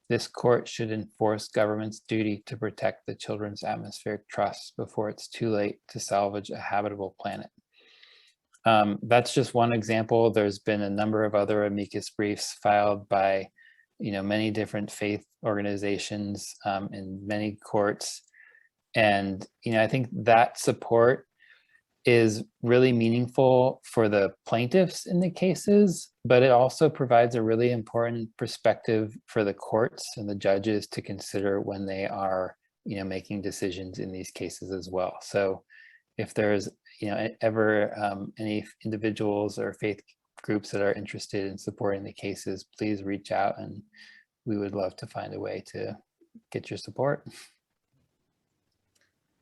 this court should enforce government's duty to protect the children's atmospheric trusts before it's too late to salvage a habitable planet." That's just one example. There's been a number of other amicus briefs filed by, many different faith organizations in many courts. And, I think that support is really meaningful for the plaintiffs in the cases, but it also provides a really important perspective for the courts and the judges to consider when they are, making decisions in these cases as well. So if there's, ever any individuals or faith groups that are interested in supporting the cases, please reach out, and we would love to find a way to get your support.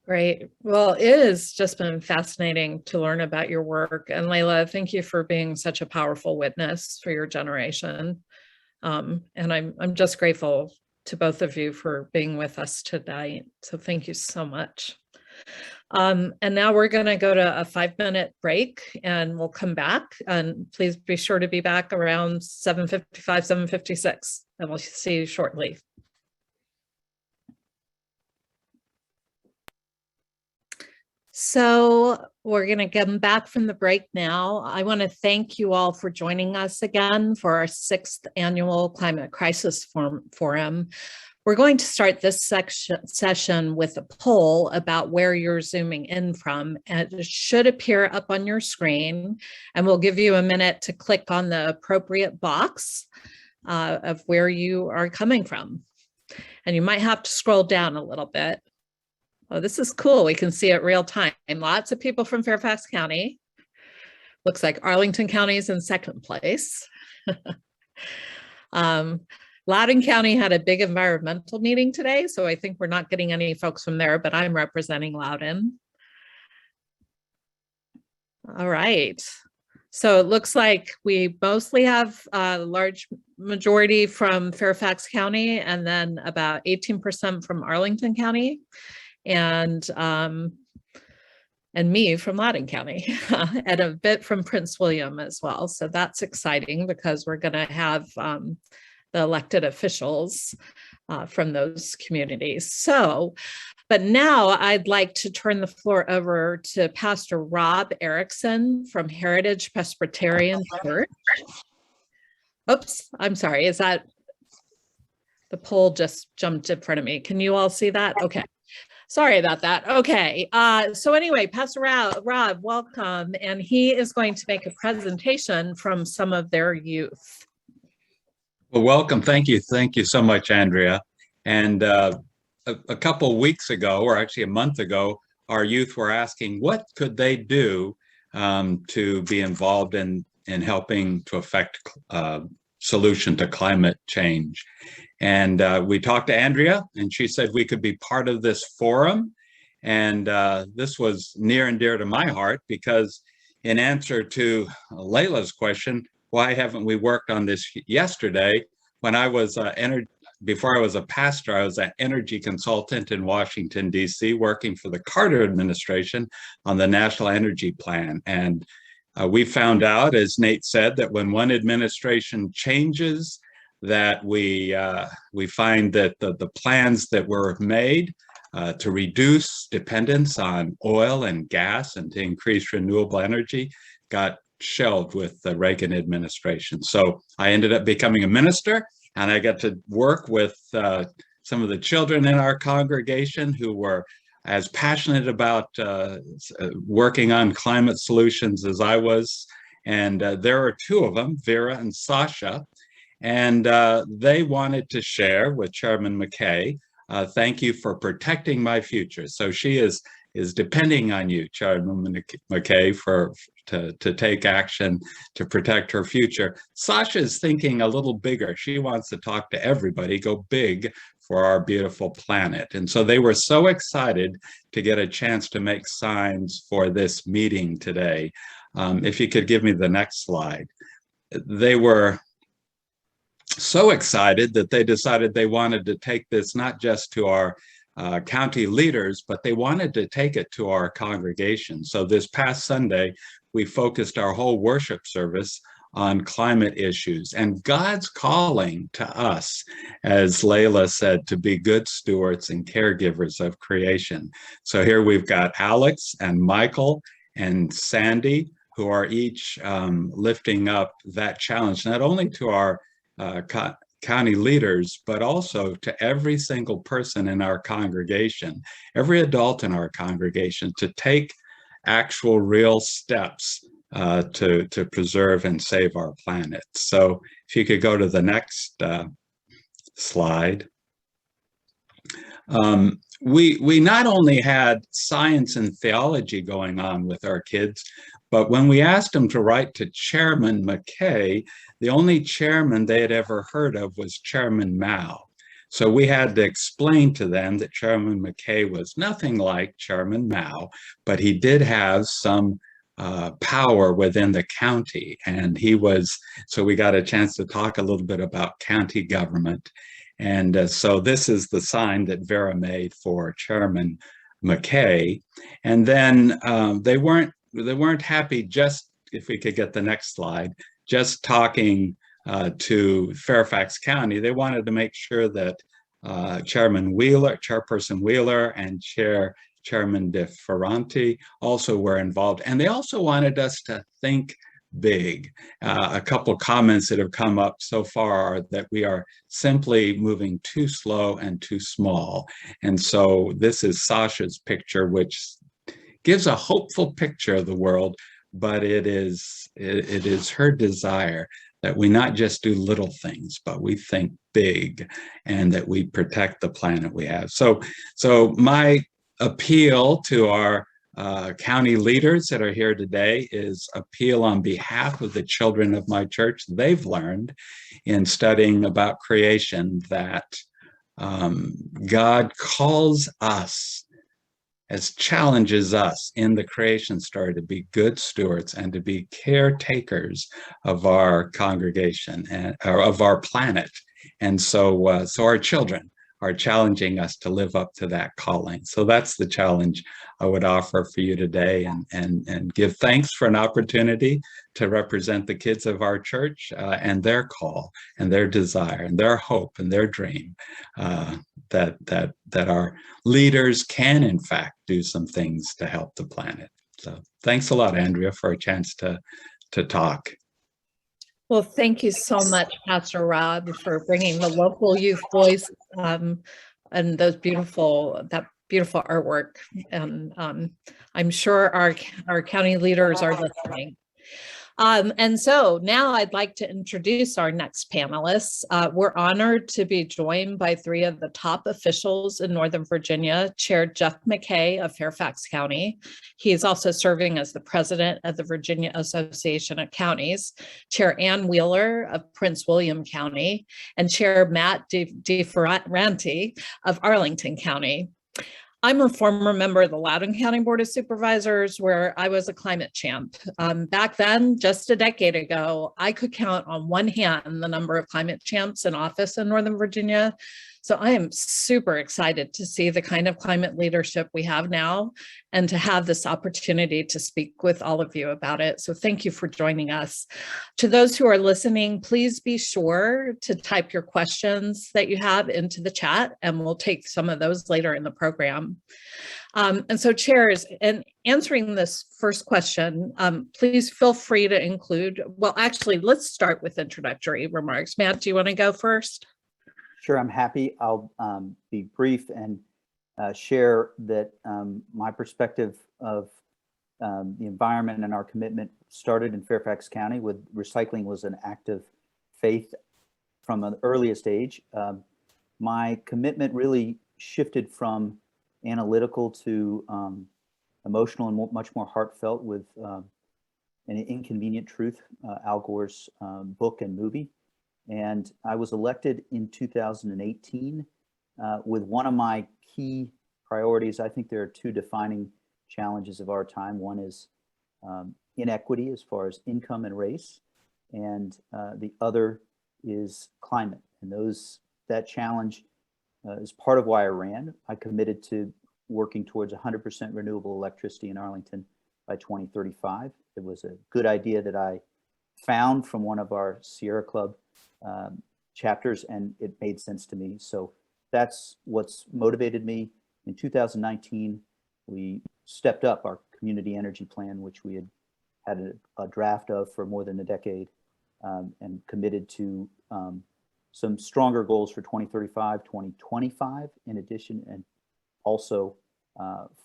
Great. Well, it has just been fascinating to learn about your work. And Layla, thank you for being such a powerful witness for your generation. And I'm just grateful to both of you for being with us tonight. So thank you so much. And now we're going to go to a 5-minute break, and we'll come back. And please be sure to be back around 7:55, 7:56, and we'll see you shortly. So we're going to come back from the break now. I want to thank you all for joining us again for our 6th annual Climate Crisis Forum. We're going to start this session with a poll about where you're zooming in from, and it should appear up on your screen, and we'll give you a minute to click on the appropriate box of where you are coming from. And you might have to scroll down a little bit. Oh, this is cool. We can see it real time. Lots of people from Fairfax County. Looks like Arlington County is in second place. Loudoun County had a big environmental meeting today, so I think we're not getting any folks from there, but I'm representing Loudoun. All right. So it looks like we mostly have a large majority from Fairfax County, and then about 18% from Arlington County, and me from Loudoun County, and a bit from Prince William as well. So that's exciting because we're going to have the elected officials from those communities. So, but now I'd like to turn the floor over to Pastor Rob Erickson from Heritage Presbyterian Church. Oops, I'm sorry. Is that the poll just jumped in front of me? Can you all see that? Okay. Sorry about that. Okay. So anyway, Pastor Rob, welcome. And he is going to make a presentation from some of their youth. Well, welcome. Thank you. Thank you so much, Andrea. And a couple of weeks ago, or actually a month ago, our youth were asking what could they do to be involved in helping to affect solution to climate change. And we talked to Andrea, and she said we could be part of this forum. And this was near and dear to my heart because in answer to Layla's question, why haven't we worked on this yesterday? When I was before I was a pastor, I was an energy consultant in Washington, D.C., working for the Carter administration on the National Energy Plan. And we found out, as Nate said, that when one administration changes, that we find that the plans that were made to reduce dependence on oil and gas and to increase renewable energy got shelved with the Reagan administration. So I ended up becoming a minister, and I got to work with some of the children in our congregation who were as passionate about working on climate solutions as I was. And there are two of them, Vera and Sasha, and they wanted to share with Chairman McKay, thank you for protecting my future. So she is depending on you, Chairman McKay, to take action to protect her future. Sasha is thinking a little bigger. She wants to talk to everybody, go big for our beautiful planet. And so they were so excited to get a chance to make signs for this meeting today. If you could give me the next slide. They were so excited that they decided they wanted to take this not just to our county leaders, but they wanted to take it to our congregation. So this past Sunday, we focused our whole worship service on climate issues and God's calling to us, as Layla said, to be good stewards and caregivers of creation. So here we've got Alex and Michael and Sandy, who are each lifting up that challenge, not only to our county leaders, but also to every single person in our congregation, every adult in our congregation, to take actual real steps to preserve and save our planet. So if you could go to the next slide. We not only had science and theology going on with our kids, but when we asked them to write to Chairman McKay, the only chairman they had ever heard of was Chairman Mao. So we had to explain to them that Chairman McKay was nothing like Chairman Mao, but he did have some power within the county. And so we got a chance to talk a little bit about county government. And so this is the sign that Vera made for Chairman McKay. And then they weren't happy just, if we could get the next slide, just talking to Fairfax County. They wanted to make sure that Chairperson Wheeler and Chairman de Ferranti also were involved. And they also wanted us to think big. A couple comments that have come up so far are that we are simply moving too slow and too small. And so this is Sasha's picture, which gives a hopeful picture of the world, but it is her desire that we not just do little things, but we think big and that we protect the planet we have. So my appeal to our county leaders that are here today is appeal on behalf of the children of my church. They've learned in studying about creation that God calls us, as challenges us in the creation story, to be good stewards and to be caretakers of our congregation and or of our planet. And so our children are challenging us to live up to that calling. So that's the challenge I would offer for you today, and give thanks for an opportunity to represent the kids of our church and their call and their desire and their hope and their dream that our leaders can in fact do some things to help the planet. So thanks a lot, Andrea, for a chance to talk. Well, thank you so much, Pastor Rob, for bringing the local youth voice and those beautiful artwork. And I'm sure our county leaders are listening. And so now I'd like to introduce our next panelists. We're honored to be joined by three of the top officials in Northern Virginia: Chair Jeff McKay of Fairfax County. He is also serving as the president of the Virginia Association of Counties; Chair Ann Wheeler of Prince William County; and Chair Matt Ferranti of Arlington County. I'm a former member of the Loudoun County Board of Supervisors, where I was a climate champ. Back then, just a decade ago, I could count on one hand the number of climate champs in office in Northern Virginia. So I am super excited to see the kind of climate leadership we have now and to have this opportunity to speak with all of you about it. So thank you for joining us. To those who are listening, please be sure to type your questions that you have into the chat, and we'll take some of those later in the program. And so chairs, in answering this first question, please feel free to include, well, actually, let's start with introductory remarks. Matt, do you want to go first? Sure, I'm happy. I'll be brief and share that my perspective of the environment and our commitment started in Fairfax County with recycling was an act of faith from an earliest age. My commitment really shifted from analytical to emotional and much more heartfelt with An Inconvenient Truth, Al Gore's book and movie. And I was elected in 2018 with one of my key priorities. I think there are two defining challenges of our time. One is inequity as far as income and race, and the other is climate. And that challenge is part of why I ran. I committed to working towards 100% renewable electricity in Arlington by 2035. It was a good idea that I found from one of our Sierra Club chapters, and it made sense to me. So that's what's motivated me. In 2019, we stepped up our community energy plan, which we had a draft of for more than a decade, and committed to some stronger goals for 2035, 2025 in addition, and also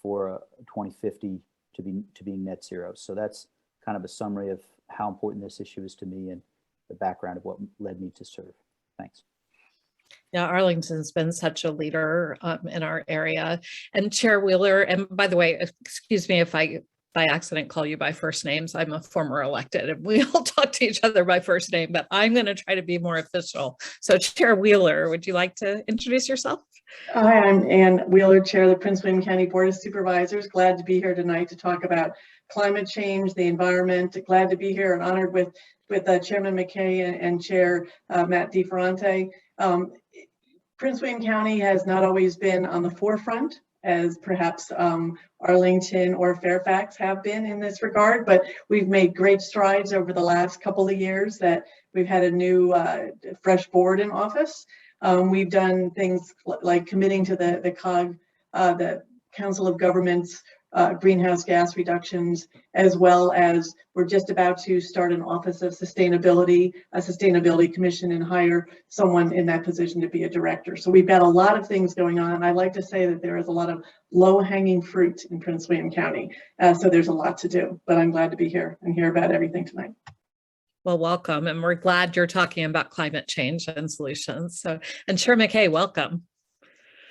for 2050 to being net zero. So that's kind of a summary of how important this issue is to me and the background of what led me to serve. Thanks. Yeah, Arlington's been such a leader in our area. And Chair Wheeler, and by the way, excuse me if I by accident call you by first names. I'm a former elected and we all talk to each other by first name, but I'm going to try to be more official. So Chair Wheeler, would you like to introduce yourself? Hi, I'm Ann Wheeler, Chair of the Prince William County Board of Supervisors. Glad to be here tonight to talk about climate change, the environment. Glad to be here and honored with Chairman McKay and Chair Matt Ferranti. Prince William County has not always been on the forefront as perhaps Arlington or Fairfax have been in this regard, but we've made great strides over the last couple of years that we've had a new fresh board in office. We've done things like committing to the COG, the Council of Governments greenhouse gas reductions, as well as we're just about to start an Office of Sustainability, a Sustainability Commission, and hire someone in that position to be a director. So we've got a lot of things going on. And I like to say that there is a lot of low-hanging fruit in Prince William County. So there's a lot to do, but I'm glad to be here and hear about everything tonight. Well, welcome. And we're glad you're talking about climate change and solutions. So, and Chair McKay, welcome.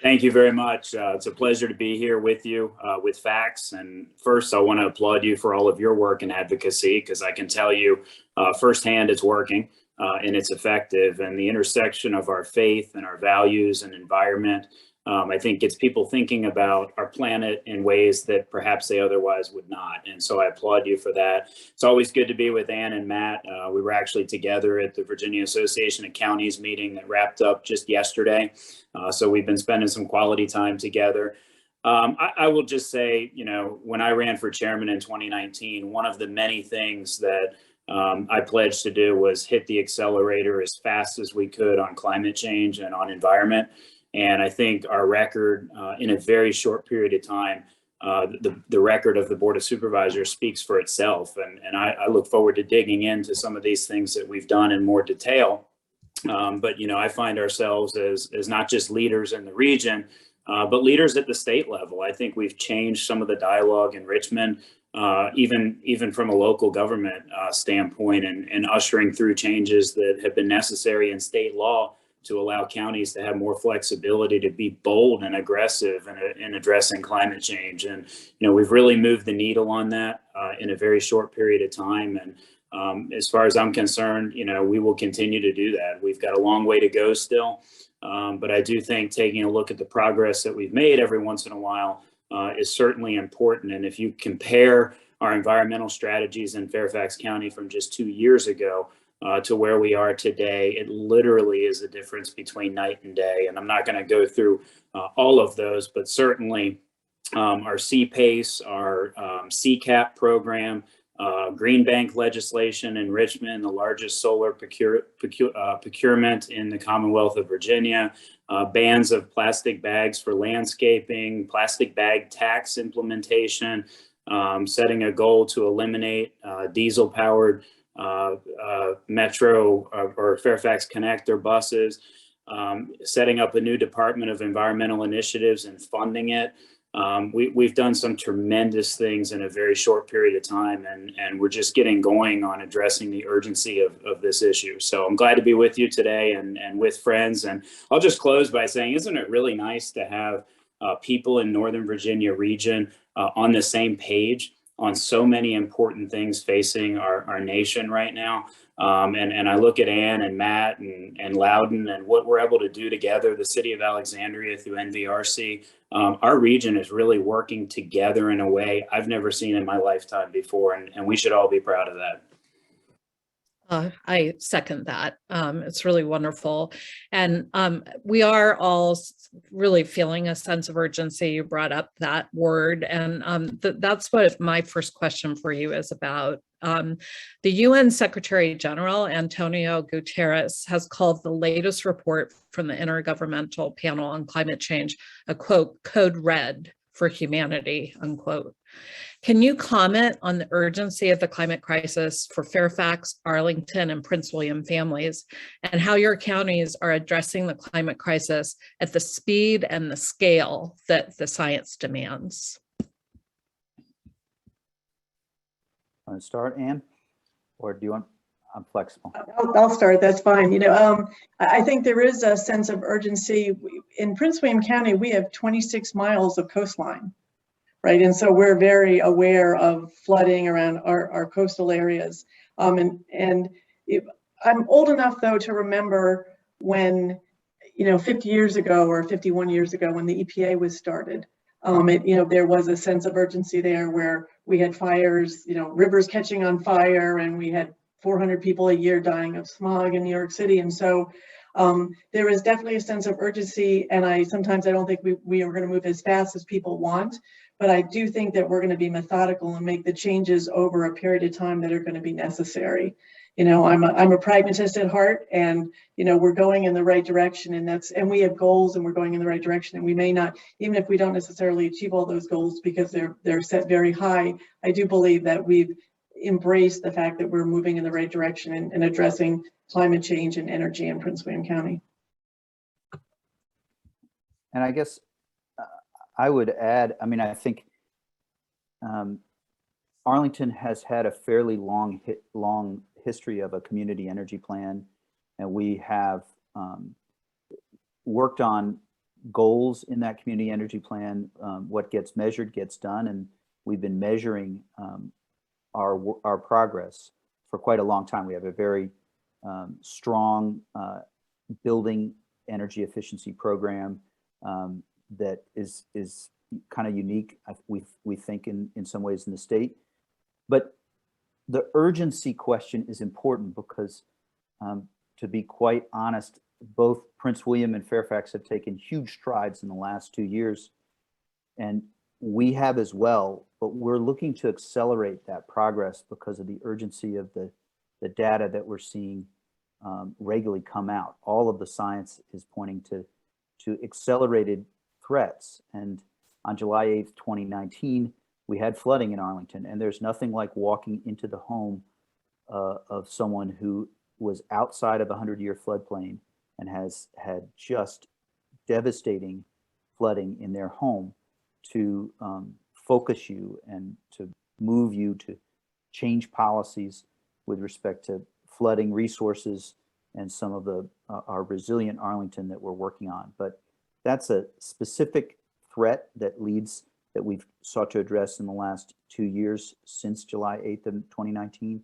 Thank you very much. It's a pleasure to be here with you with facts. And first, I want to applaud you for all of your work and advocacy, because I can tell you firsthand it's working and it's effective. And the intersection of our faith and our values and environment, I think gets people thinking about our planet in ways that perhaps they otherwise would not. And so I applaud you for that. It's always good to be with Ann and Matt. We were actually together at the Virginia Association of Counties meeting that wrapped up just yesterday. So we've been spending some quality time together. I will just say, you know, when I ran for chairman in 2019, one of the many things that I pledged to do was hit the accelerator as fast as we could on climate change and on environment. And I think our record in a very short period of time, the record of the Board of Supervisors speaks for itself. And I look forward to digging into some of these things that we've done in more detail. But, you know, I find ourselves as not just leaders in the region, but leaders at the state level. I think we've changed some of the dialogue in Richmond, even from a local government standpoint, and ushering through changes that have been necessary in state law to allow counties to have more flexibility to be bold and aggressive in addressing climate change. And, you know, we've really moved the needle on that in a very short period of time. And as far as I'm concerned, you know, we will continue to do that. We've got a long way to go still. But I do think taking a look at the progress that we've made every once in a while is certainly important. And if you compare our environmental strategies in Fairfax County from just 2 years ago, to where we are today, it literally is a difference between night and day. And I'm not going to go through all of those, but certainly our CPACE, our CCAP program, Green Bank legislation in Richmond, the largest solar procurement in the Commonwealth of Virginia, bans of plastic bags for landscaping, plastic bag tax implementation, setting a goal to eliminate diesel-powered Metro or Fairfax Connector buses, setting up a new Department of Environmental Initiatives and funding it. We've done some tremendous things in a very short period of time, and we're just getting going on addressing the urgency of this issue. So I'm glad to be with you today and with friends. And I'll just close by saying, isn't it really nice to have people in Northern Virginia region on the same page on so many important things facing our nation right now. And I look at Ann and Matt and Loudon and what we're able to do together, the city of Alexandria through NVRC. Our region is really working together in a way I've never seen in my lifetime before, and we should all be proud of that. I second that. It's really wonderful. And we are all really feeling a sense of urgency. You brought up that word. And that's what my first question for you is about. The UN Secretary General, Antonio Guterres, has called the latest report from the Intergovernmental Panel on Climate Change a, quote, code red for humanity, unquote. Can you comment on the urgency of the climate crisis for Fairfax, Arlington, and Prince William families, and how your counties are addressing the climate crisis at the speed and the scale that the science demands? Want to start, Ann? Or do you want? I'm flexible. I'll start. That's fine. You know, I think there is a sense of urgency. In Prince William County, we have 26 miles of coastline. Right, and so we're very aware of flooding around our coastal areas. I'm old enough, though, to remember when, 50 years ago or 51 years ago when the EPA was started. There was a sense of urgency there where we had fires, rivers catching on fire, and we had 400 people a year dying of smog in New York City. And so there is definitely a sense of urgency, and sometimes I don't think we are going to move as fast as people want. But I do think that we're going to be methodical and make the changes over a period of time that are going to be necessary. I'm a pragmatist at heart, and we're going in the right direction, and we have goals, and we're going in the right direction, and we may not, even if we don't necessarily achieve all those goals because they're set very high. I do believe that we've embraced the fact that we're moving in the right direction and addressing climate change and energy in Prince William County. And I guess I would add, I think Arlington has had a fairly long history of a community energy plan, and we have worked on goals in that community energy plan. What gets measured gets done, and we've been measuring our progress for quite a long time. We have a very strong building energy efficiency program that is kind of unique, we think, in some ways in the state. But the urgency question is important because, to be quite honest, both Prince William and Fairfax have taken huge strides in the last 2 years, and we have as well, but we're looking to accelerate that progress because of the urgency of the data that we're seeing regularly come out. All of the science is pointing to accelerated threats. And on July 8th, 2019, we had flooding in Arlington, and there's nothing like walking into the home of someone who was outside of a 100-year floodplain and has had just devastating flooding in their home to focus you and to move you to change policies with respect to flooding resources and some of our resilient Arlington that we're working on. But that's a specific threat that we've sought to address in the last 2 years since July 8th of 2019.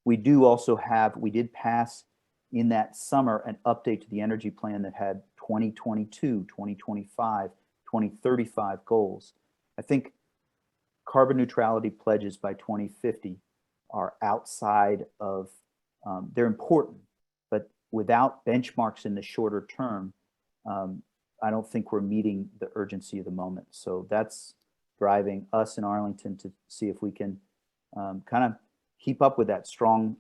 We did pass in that summer an update to the energy plan that had 2022, 2025, 2035 goals. I think carbon neutrality pledges by 2050 are outside of, they're important, but without benchmarks in the shorter term, I don't think we're meeting the urgency of the moment. So that's driving us in Arlington to see if we can kind of keep up with that strong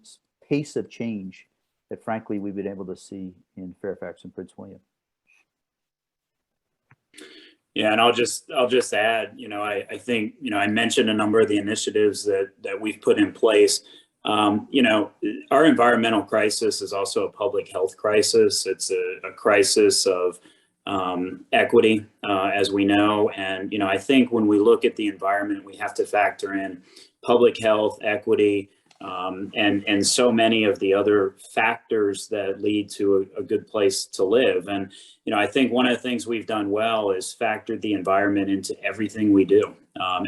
pace of change that, frankly, we've been able to see in Fairfax and Prince William. Yeah, and I'll just add, I think, I mentioned a number of the initiatives that we've put in place. Our environmental crisis is also a public health crisis. It's a crisis of equity, as we know. And, I think when we look at the environment, we have to factor in public health, equity, and so many of the other factors that lead to a good place to live. And, I think one of the things we've done well is factored the environment into everything we do.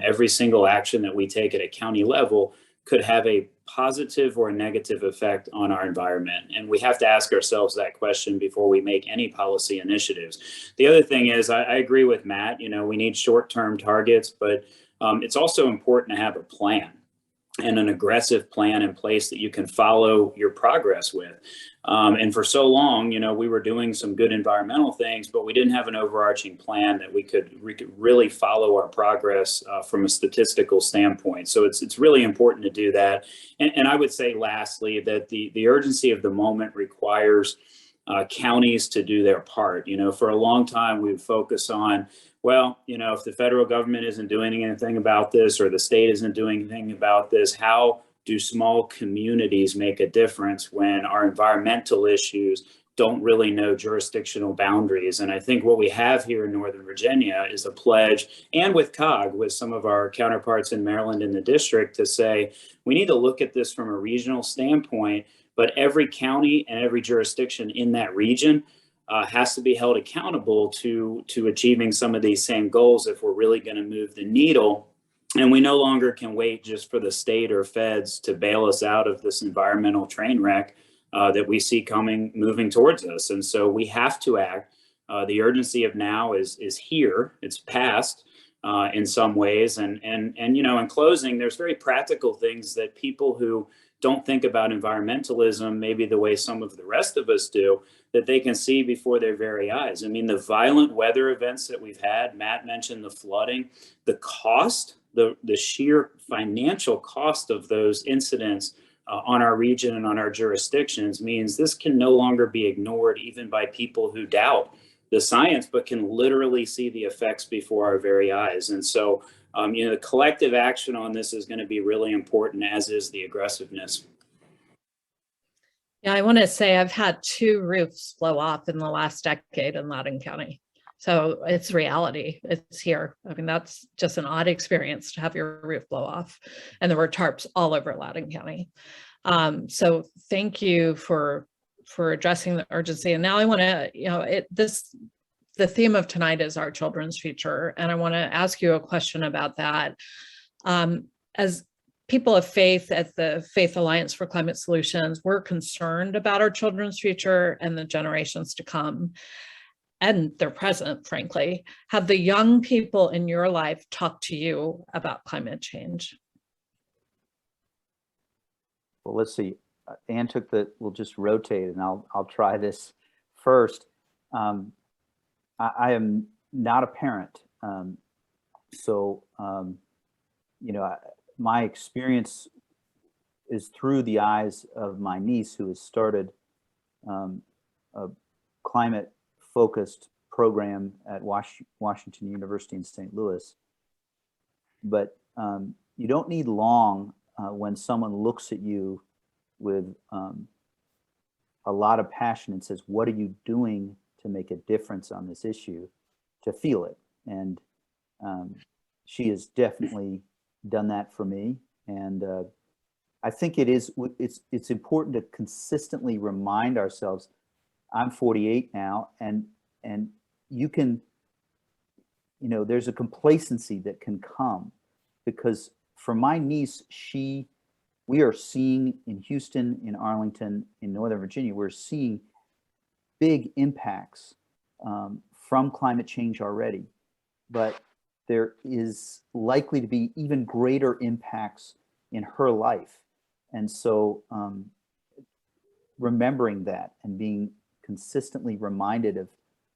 Every single action that we take at a county level could have a positive or a negative effect on our environment. And we have to ask ourselves that question before we make any policy initiatives. The other thing is, I agree with Matt, we need short-term targets, but it's also important to have a plan and an aggressive plan in place that you can follow your progress with. And for so long, we were doing some good environmental things, but we didn't have an overarching plan that we could really follow our progress from a statistical standpoint. So it's really important to do that. And I would say lastly, that the urgency of the moment requires counties to do their part. For a long time, we've focused on, well, if the federal government isn't doing anything about this or the state isn't doing anything about this, how do small communities make a difference when our environmental issues don't really know jurisdictional boundaries? And I think what we have here in Northern Virginia is a pledge, and with COG, with some of our counterparts in Maryland in the district, to say we need to look at this from a regional standpoint, but every county and every jurisdiction in that region has to be held accountable to achieving some of these same goals if we're really going to move the needle. And we no longer can wait just for the state or feds to bail us out of this environmental train wreck that we see moving towards us. And so we have to act. The urgency of now is here. It's past in some ways. And in closing, there's very practical things that people who don't think about environmentalism maybe the way some of the rest of us do, that they can see before their very eyes. I mean, the violent weather events that we've had, Matt mentioned the flooding, the cost, the sheer financial cost of those incidents on our region and on our jurisdictions means this can no longer be ignored even by people who doubt the science, but can literally see the effects before our very eyes. And so, the collective action on this is going to be really important, as is the aggressiveness. Yeah, I want to say I've had 2 roofs blow off in the last decade in Loudoun County. So it's reality. It's here. I mean, that's just an odd experience to have your roof blow off. And there were tarps all over Loudoun County. So thank you for addressing the urgency. And now I want to, the theme of tonight is our children's future. And I want to ask you a question about that. As people of faith at the Faith Alliance for Climate Solutions, we're concerned about our children's future and the generations to come. And their present, frankly. Have the young people in your life talked to you about climate change? Well, let's see. Ann took we'll just rotate, and I'll try this first. I am not a parent. My experience is through the eyes of my niece, who has started a climate-focused program at Washington University in St. Louis. But you don't need long when someone looks at you with a lot of passion and says, what are you doing to make a difference on this issue, to feel it. And she has definitely done that for me. And I think it's important to consistently remind ourselves. I'm 48 now, and you can, there's a complacency that can come, because for my niece, we are seeing in Houston, in Arlington, in Northern Virginia, we're seeing big impacts from climate change already, but there is likely to be even greater impacts in her life. And so remembering that and being consistently reminded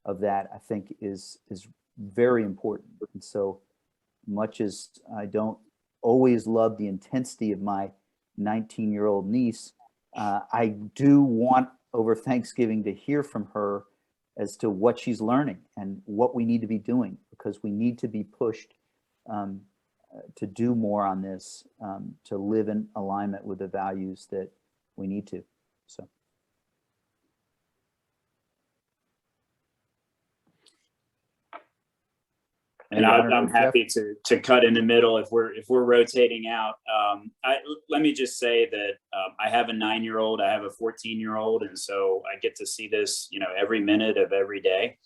of that, I think is very important. And so much as I don't always love the intensity of my 19-year-old niece, I do want over Thanksgiving to hear from her as to what she's learning and what we need to be doing, because we need to be pushed to do more on this, to live in alignment with the values that we need to. So. And I'm happy to cut in the middle if we're rotating out. Let me just say that I have a 9-year-old, I have a 14-year-old, and so I get to see this, every minute of every day.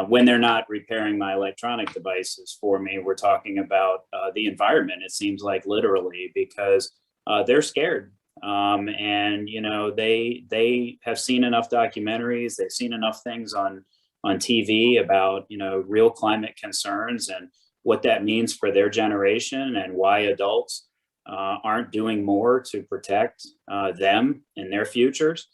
When they're not repairing my electronic devices for me, we're talking about the environment. It seems like literally, because they're scared, and they have seen enough documentaries, they've seen enough things on TV about, real climate concerns and what that means for their generation, and why adults aren't doing more to protect them and their futures.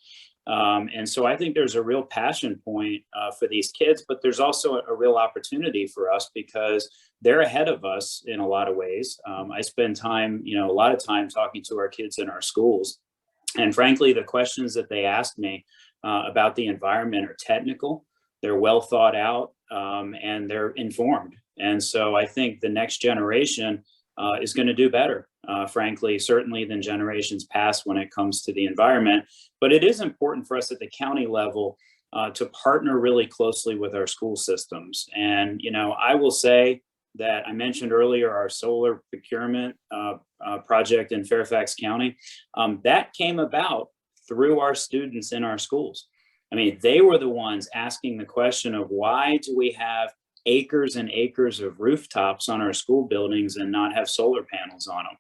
And so I think there's a real passion point for these kids, but there's also a real opportunity for us, because they're ahead of us in a lot of ways. I spend time, a lot of time talking to our kids in our schools. And frankly, the questions that they ask me about the environment are technical. They're well thought out, and they're informed. And so I think the next generation is going to do better, frankly, certainly than generations past when it comes to the environment. But it is important for us at the county level to partner really closely with our school systems. And, I will say that I mentioned earlier our solar procurement project in Fairfax County. That came about through our students in our schools. I mean, they were the ones asking the question of, why do we have acres and acres of rooftops on our school buildings and not have solar panels on them?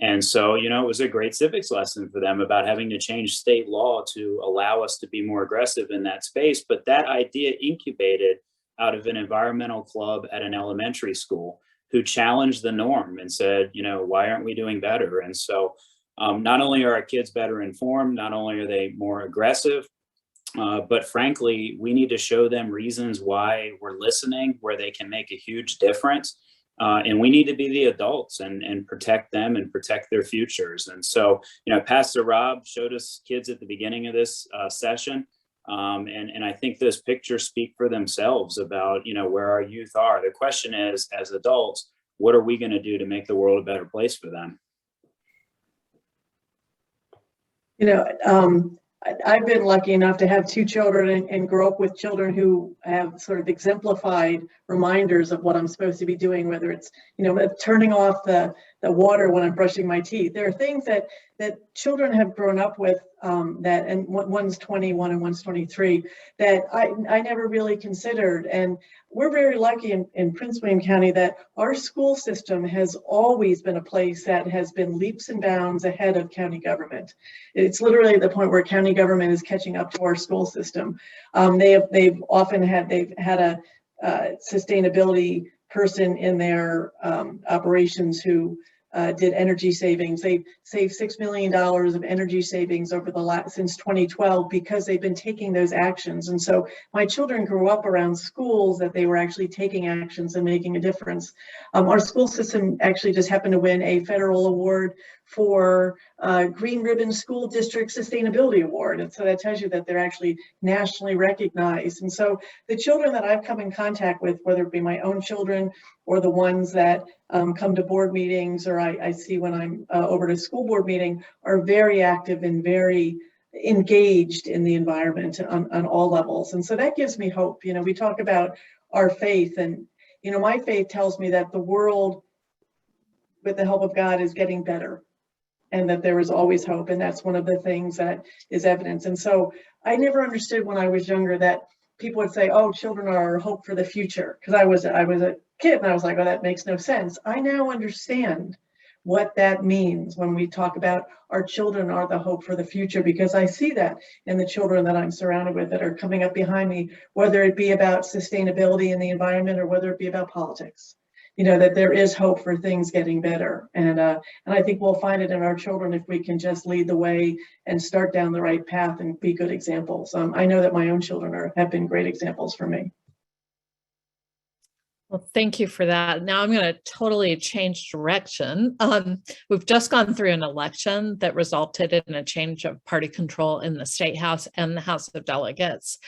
And so, it was a great civics lesson for them about having to change state law to allow us to be more aggressive in that space. But that idea incubated out of an environmental club at an elementary school, who challenged the norm and said, why aren't we doing better? And so not only are our kids better informed, not only are they more aggressive, but frankly, we need to show them reasons why we're listening, where they can make a huge difference. And we need to be the adults and protect them and protect their futures. And so, Pastor Rob showed us kids at the beginning of this session. And I think those pictures speak for themselves about, where our youth are. The question is, as adults, what are we going to do to make the world a better place for them? I've been lucky enough to have two children and grow up with children who have sort of exemplified reminders of what I'm supposed to be doing, whether it's, turning off the water when I'm brushing my teeth. There are things that children have grown up with and one's 21 and one's 23, that I never really considered. And we're very lucky in Prince William County that our school system has always been a place that has been leaps and bounds ahead of county government. It's literally the point where county government is catching up to our school system. They've had a sustainability person in their operations who did energy savings. They saved $6 million of energy savings over since 2012 because they've been taking those actions. And so my children grew up around schools that they were actually taking actions and making a difference. Our school system actually just happened to win a federal award for Green Ribbon School District Sustainability Award. And so that tells you that they're actually nationally recognized. And so the children that I've come in contact with, whether it be my own children or the ones that come to board meetings, or I see when I'm over to school board meeting, are very active and very engaged in the environment on all levels. And so that gives me hope. We talk about our faith, and my faith tells me that the world, with the help of God, is getting better, and that there is always hope. And that's one of the things that is evidence. And so I never understood when I was younger that people would say, oh, children are our hope for the future. Because I was a kid and I was like, oh, that makes no sense. I now understand what that means when we talk about our children are the hope for the future, because I see that in the children that I'm surrounded with that are coming up behind me, whether it be about sustainability in the environment or whether it be about politics. That there is hope for things getting better. And I think we'll find it in our children if we can just lead the way and start down the right path and be good examples. I know that my own children have been great examples for me. Well, thank you for that. Now I'm going to totally change direction. We've just gone through an election that resulted in a change of party control in the State House and the House of Delegates.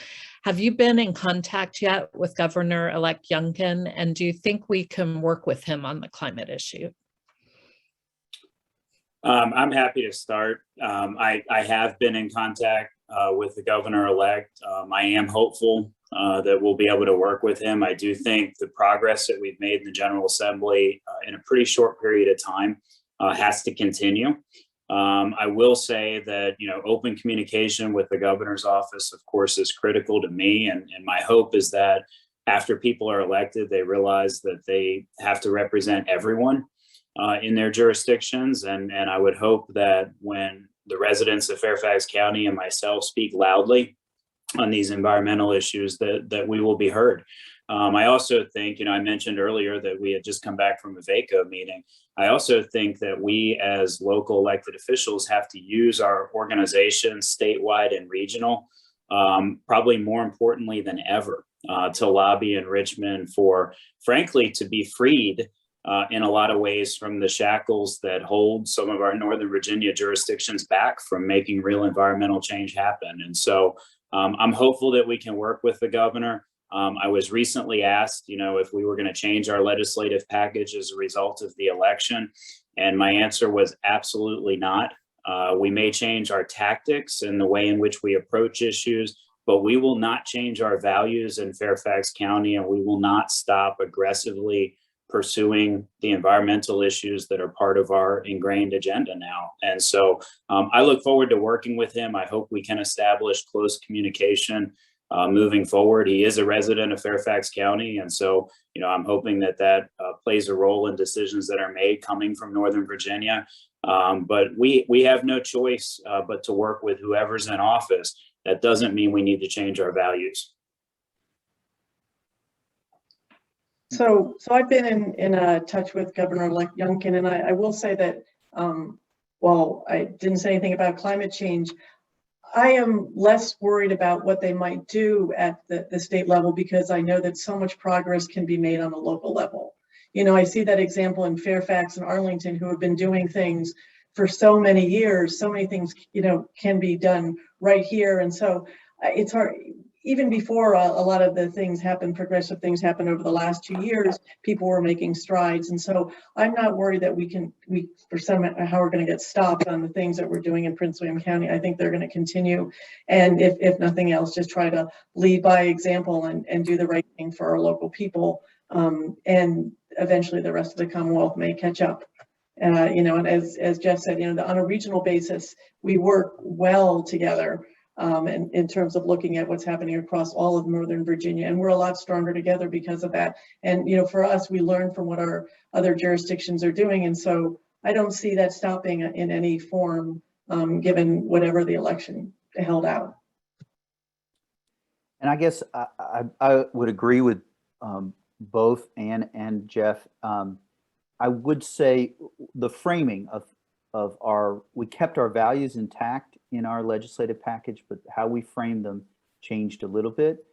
Have you been in contact yet with Governor-elect Youngkin, and do you think we can work with him on the climate issue? I'm happy to start. I have been in contact with the governor-elect. I am hopeful that we'll be able to work with him. I do think the progress that we've made in the General Assembly in a pretty short period of time has to continue. I will say that, open communication with the governor's office, of course, is critical to me. And my hope is that after people are elected, they realize that they have to represent everyone in their jurisdictions. And I would hope that when the residents of Fairfax County and myself speak loudly on these environmental issues, that we will be heard. I also think, I mentioned earlier that we had just come back from a VACO meeting. I also think that we as local elected officials have to use our organizations, statewide and regional, probably more importantly than ever, to lobby in Richmond for, frankly, to be freed in a lot of ways from the shackles that hold some of our Northern Virginia jurisdictions back from making real environmental change happen. And so I'm hopeful that we can work with the governor. I was recently asked, if we were going to change our legislative package as a result of the election, and my answer was absolutely not. We may change our tactics and the way in which we approach issues, but we will not change our values in Fairfax County, and we will not stop aggressively pursuing the environmental issues that are part of our ingrained agenda now. And so I look forward to working with him. I hope we can establish close communication moving forward. He is a resident of Fairfax County. And so, I'm hoping that plays a role in decisions that are made coming from Northern Virginia. But we have no choice but to work with whoever's in office. That doesn't mean we need to change our values. So I've been in touch with Governor-elect Youngkin, and I will say that while I didn't say anything about climate change, I am less worried about what they might do at the state level, because I know that so much progress can be made on a local level. you know, I see that example in Fairfax and Arlington, who have been doing things for so many years. So many things, you know, can be done right here. And so it's hard, even before a lot of the things happen, progressive things happen over the last 2 years, people were making strides. And so I'm not worried that we for somehow we're going to get stopped on the things that we're doing in Prince William County. I think they're going to continue. And if nothing else, just try to lead by example and do the right thing for our local people. And eventually the rest of the Commonwealth may catch up. You know, and as Jeff said, you know, on a regional basis, we work well together. In terms of looking at what's happening across all of Northern Virginia, and we're a lot stronger together because of that. And you know, for us, we learn from what our other jurisdictions are doing, and so I don't see that stopping in any form, given whatever the election held out. And I guess I would agree with both Ann and Jeff. I would say the framing of we kept our values intact in our legislative package, but how we framed them changed a little bit.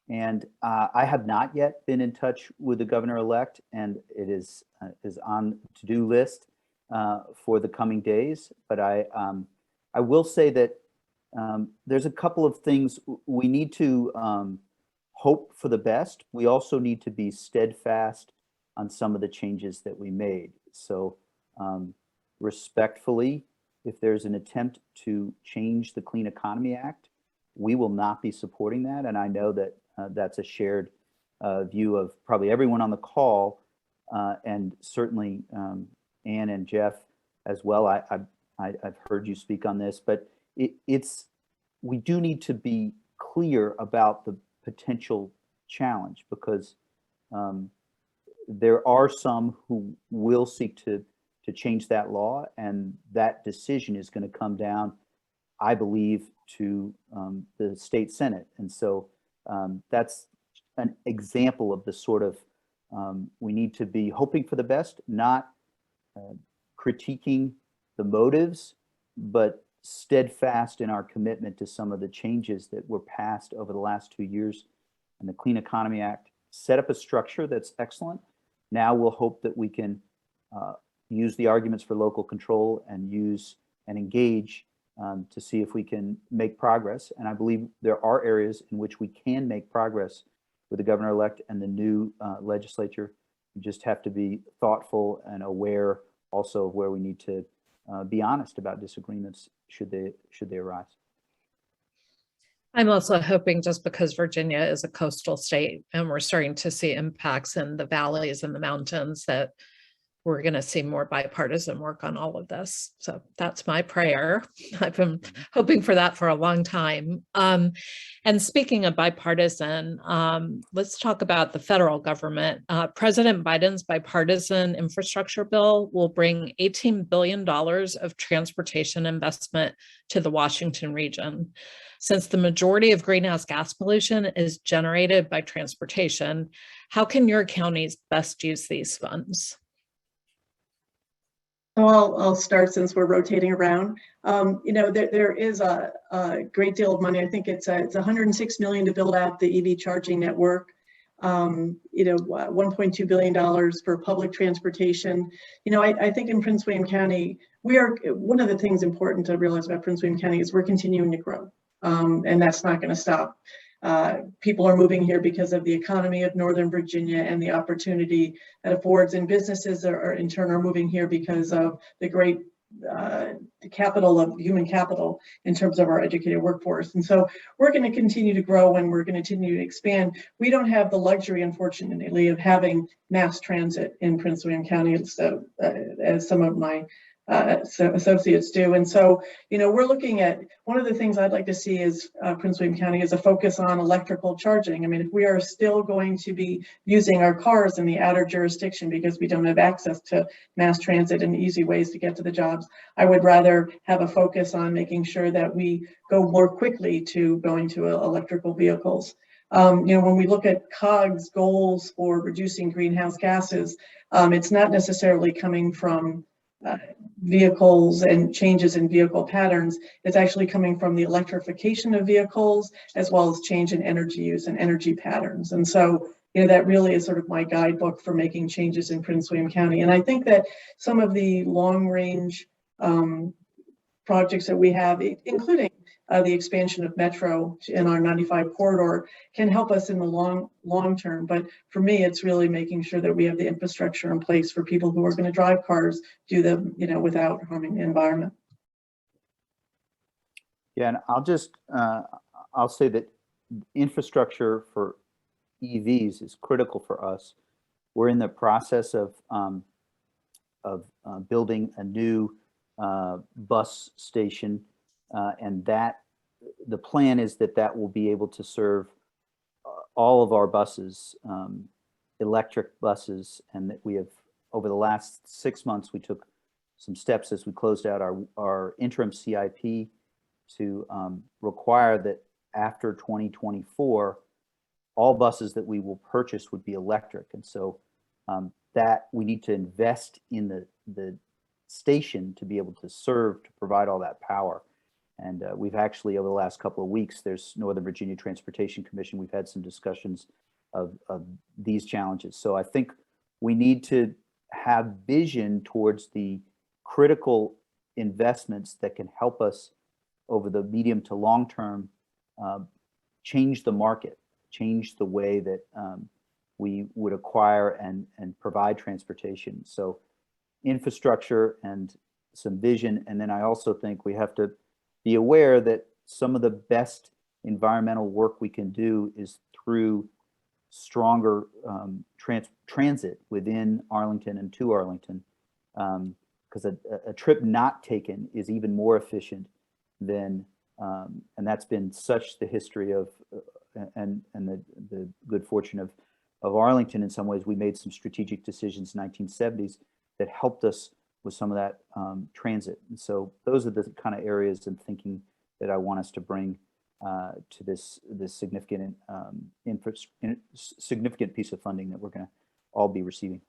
And I have not yet been in touch with the governor-elect, and it is on to-do list for the coming days. But I will say that there's a couple of things we need to hope for the best. We also need to be steadfast on some of the changes that we made. So respectfully, if there's an attempt to change the Clean Economy Act, we will not be supporting that. And I know that that's a shared view of probably everyone on the call, and certainly Ann and Jeff as well. I've heard you speak on this, but we do need to be clear about the potential challenge, because there are some who will seek to change that law, and that decision is going to come down, I believe, to the state Senate. And so that's an example of the sort of, we need to be hoping for the best, not critiquing the motives, but steadfast in our commitment to some of the changes that were passed over the last 2 years. And the Clean Economy Act set up a structure that's excellent. Now we'll hope that we can use the arguments for local control and use and engage to see if we can make progress. And I believe there are areas in which we can make progress with the governor-elect and the new legislature. We just have to be thoughtful and aware also of where we need to be honest about disagreements should they arise. I'm also hoping, just because Virginia is a coastal state and we're starting to see impacts in the valleys and the mountains, that we're going to see more bipartisan work on all of this. So that's my prayer. I've been hoping for that for a long time. And speaking of bipartisan, let's talk about the federal government. President Biden's bipartisan infrastructure bill will bring $18 billion of transportation investment to the Washington region. Since the majority of greenhouse gas pollution is generated by transportation, how can your counties best use these funds? Well, I'll start since we're rotating around. You know, there is a great deal of money. I think it's $106 million to build out the EV charging network. You know, $1.2 billion for public transportation. You know, I think in Prince William County, one of the things important to realize about Prince William County is we're continuing to grow, and that's not going to stop. People are moving here because of the economy of Northern Virginia and the opportunity that affords, and businesses are in turn are moving here because of the great capital of human capital in terms of our educated workforce. And so we're going to continue to grow and we're going to continue to expand. We don't have the luxury, unfortunately, of having mass transit in Prince William County, so, as some of my associates do. And so, you know, we're looking at, one of the things I'd like to see is Prince William County is a focus on electrical charging. I mean, if we are still going to be using our cars in the outer jurisdiction because we don't have access to mass transit and easy ways to get to the jobs, I would rather have a focus on making sure that we go more quickly to going to electrical vehicles. You know, when we look at COG's goals for reducing greenhouse gases, it's not necessarily coming from vehicles and changes in vehicle patterns. It's actually coming from the electrification of vehicles as well as change in energy use and energy patterns. And so, that really is sort of my guidebook for making changes in Prince William County. And I think that some of the long range projects that we have, including the expansion of Metro in our 95 corridor, can help us in the long term. But for me, it's really making sure that we have the infrastructure in place for people who are going to drive cars, do them, without harming the environment. Yeah, and I'll say that infrastructure for EVs is critical for us. We're in the process of building a new bus station, and that the plan is that will be able to serve all of our buses, electric buses, and that we have, over the last 6 months, we took some steps as we closed out our interim CIP to require that after 2024, all buses that we will purchase would be electric. And so that we need to invest in the station to be able to provide all that power. And we've actually, over the last couple of weeks, there's Northern Virginia Transportation Commission, we've had some discussions of these challenges. So I think we need to have vision towards the critical investments that can help us over the medium to long term change the market, change the way that we would acquire and provide transportation. So infrastructure and some vision. And then I also think we have to be aware that some of the best environmental work we can do is through stronger transit within Arlington and to Arlington, because a trip not taken is even more efficient than, and that's been such the history of, and the good fortune of Arlington. In some ways, we made some strategic decisions in the 1970s that helped us with some of that transit. And so those are the kind of areas and thinking that I want us to bring to this significant significant piece of funding that we're going to all be receiving.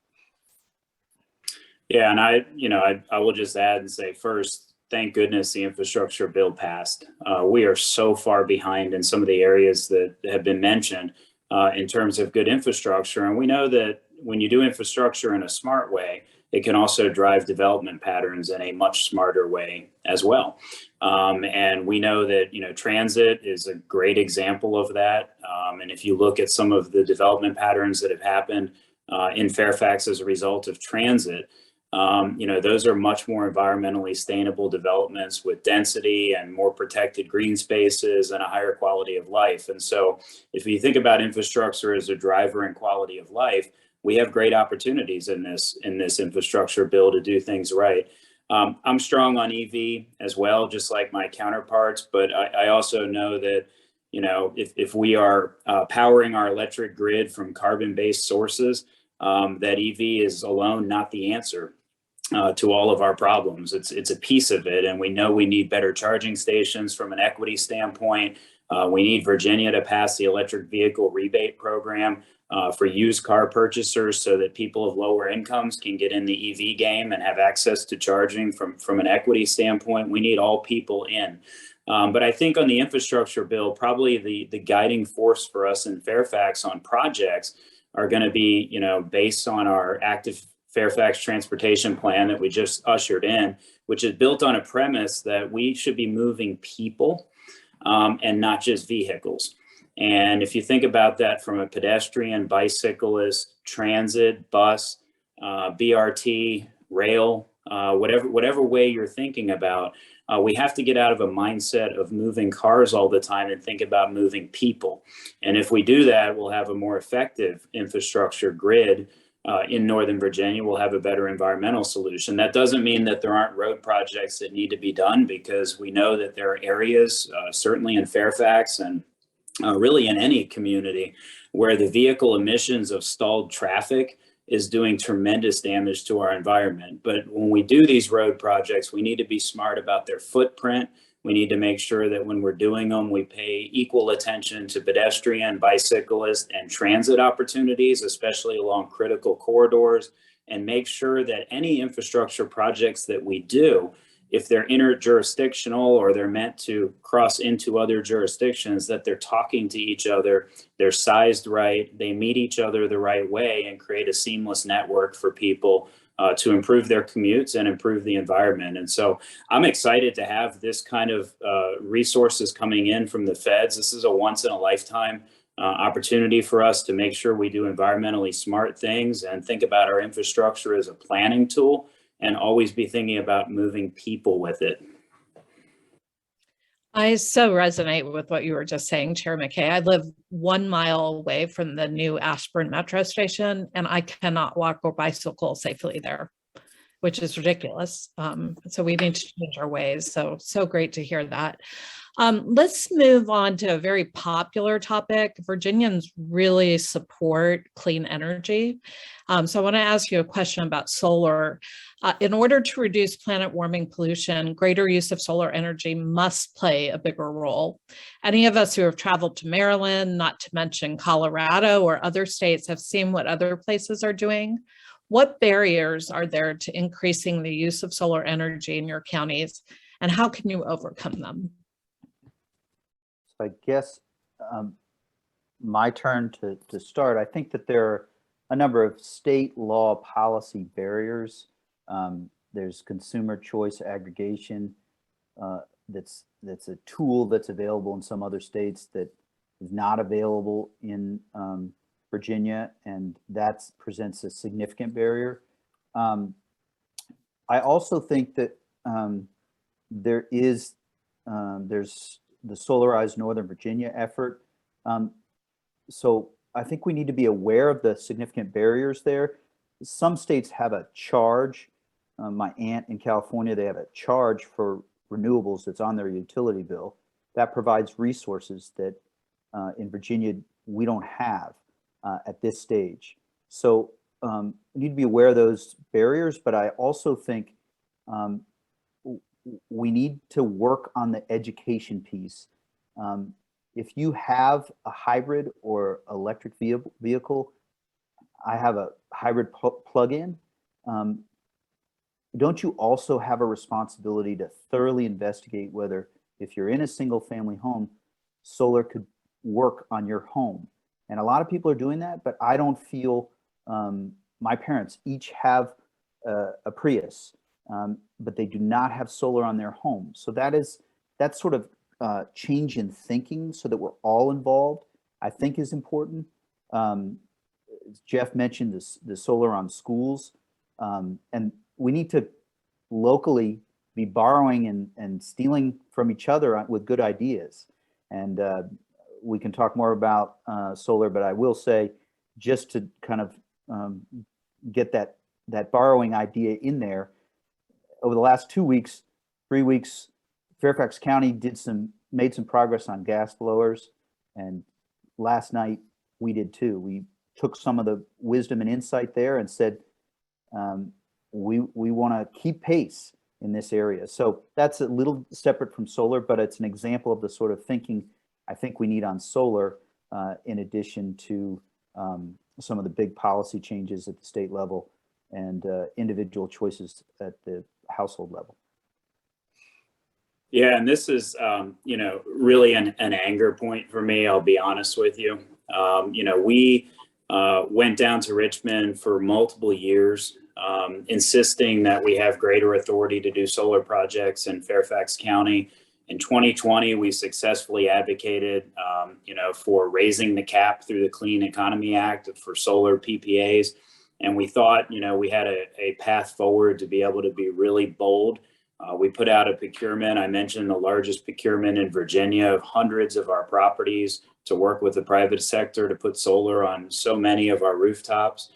Yeah, and I will just add and say first, thank goodness the infrastructure bill passed. We are so far behind in some of the areas that have been mentioned in terms of good infrastructure. And we know that when you do infrastructure in a smart way, it can also drive development patterns in a much smarter way as well. And we know that, transit is a great example of that. And if you look at some of the development patterns that have happened in Fairfax as a result of transit, those are much more environmentally sustainable developments with density and more protected green spaces and a higher quality of life. And so if you think about infrastructure as a driver in quality of life, we have great opportunities in this infrastructure bill to do things right. I'm strong on EV as well, just like my counterparts, but I also know that, if we are powering our electric grid from carbon-based sources, that EV is alone not the answer to all of our problems. It's a piece of it, and we know we need better charging stations from an equity standpoint. We need Virginia to pass the electric vehicle rebate program for used car purchasers so that people of lower incomes can get in the EV game and have access to charging from an equity standpoint. We need all people in. But I think on the infrastructure bill, probably the guiding force for us in Fairfax on projects are going to be, based on our active Fairfax transportation plan that we just ushered in, which is built on a premise that we should be moving people and not just vehicles. And if you think about that from a pedestrian, bicyclist, transit, bus, BRT, rail, whatever way you're thinking about, we have to get out of a mindset of moving cars all the time and think about moving people. And if we do that, we'll have a more effective infrastructure grid in Northern Virginia. We'll have a better environmental solution. That doesn't mean that there aren't road projects that need to be done, because we know that there are areas, certainly in Fairfax and really in any community, where the vehicle emissions of stalled traffic is doing tremendous damage to our environment. But when we do these road projects, we need to be smart about their footprint. We need to make sure that when we're doing them, we pay equal attention to pedestrian, bicyclist, and transit opportunities, especially along critical corridors, and make sure that any infrastructure projects that we do if they're interjurisdictional or they're meant to cross into other jurisdictions, that they're talking to each other, they're sized right, they meet each other the right way and create a seamless network for people to improve their commutes and improve the environment. And so I'm excited to have this kind of resources coming in from the feds. This is a once in a lifetime opportunity for us to make sure we do environmentally smart things and think about our infrastructure as a planning tool, and always be thinking about moving people with it. I so resonate with what you were just saying, Chair McKay. I live 1 mile away from the new Ashburn Metro Station, and I cannot walk or bicycle safely there, which is ridiculous. So we need to change our ways. So great to hear that. Let's move on to a very popular topic. Virginians really support clean energy. So I want to ask you a question about solar. In order to reduce planet warming pollution, greater use of solar energy must play a bigger role. Any of us who have traveled to Maryland, not to mention Colorado or other states, have seen what other places are doing. What barriers are there to increasing the use of solar energy in your counties, and how can you overcome them? So I guess my turn to start. I think that there are a number of state law policy barriers. There's consumer choice aggregation. That's a tool that's available in some other states that is not available in Virginia, and that presents a significant barrier. I also think that there's the Solarized Northern Virginia effort. So I think we need to be aware of the significant barriers there. Some states have a charge. My aunt in California, they have a charge for renewables that's on their utility bill. That provides resources that in Virginia we don't have at this stage. So we need to be aware of those barriers, but I also think we need to work on the education piece. If you have a hybrid or electric vehicle, I have a hybrid plug-in. Don't you also have a responsibility to thoroughly investigate whether, if you're in a single family home, solar could work on your home? And a lot of people are doing that, but I don't feel, my parents each have a Prius, but they do not have solar on their home. So that sort of change in thinking so that we're all involved, I think is important. Jeff mentioned the solar on schools, and we need to locally be borrowing and stealing from each other with good ideas. And we can talk more about solar, but I will say, just to kind of get that borrowing idea in there, over the last 2 weeks, 3 weeks, Fairfax County made some progress on gas blowers, and last night we did too. We took some of the wisdom and insight there and said, we want to keep pace in this area. So that's a little separate from solar, but it's an example of the sort of thinking I think we need on solar, in addition to some of the big policy changes at the state level and individual choices at the household level. Yeah, and this is, really an anger point for me, I'll be honest with you. We went down to Richmond for multiple years, insisting that we have greater authority to do solar projects in Fairfax County. In 2020, we successfully advocated, for raising the cap through the Clean Economy Act for solar PPAs. And we thought, we had a path forward to be able to be really bold. We put out a procurement. I mentioned the largest procurement in Virginia of hundreds of our properties to work with the private sector to put solar on so many of our rooftops.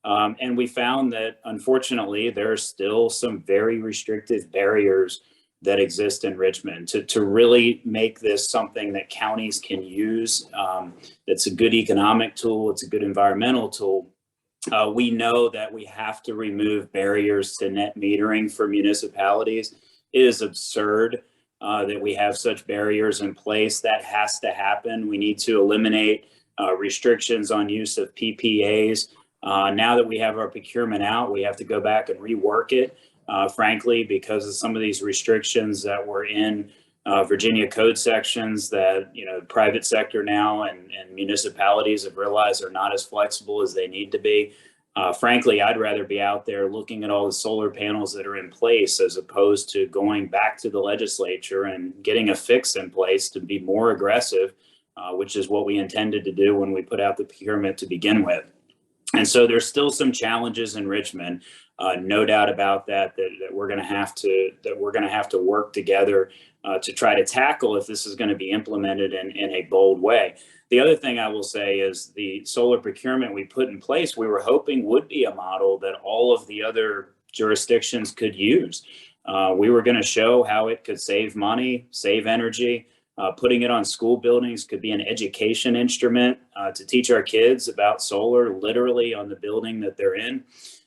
And we found that, unfortunately, there are still some very restrictive barriers that exist in Richmond to really make this something that counties can use. It's a good economic tool. It's a good environmental tool. We know that we have to remove barriers to net metering for municipalities. It is absurd that we have such barriers in place. That has to happen. We need to eliminate restrictions on use of PPAs. Now that we have our procurement out, we have to go back and rework it. frankly, because of some of these restrictions that were in Virginia code sections that, private sector now and municipalities have realized are not as flexible as they need to be. Frankly, I'd rather be out there looking at all the solar panels that are in place as opposed to going back to the legislature and getting a fix in place to be more aggressive, which is what we intended to do when we put out the procurement to begin with. And so there's still some challenges in Richmond, no doubt about that we're going to have to work together to try to tackle if this is going to be implemented in a bold way. The other thing I will say is the solar procurement we put in place, we were hoping would be a model that all of the other jurisdictions could use. We were going to show how it could save money, save energy. Putting it on school buildings could be an education instrument to teach our kids about solar literally on the building that they're in.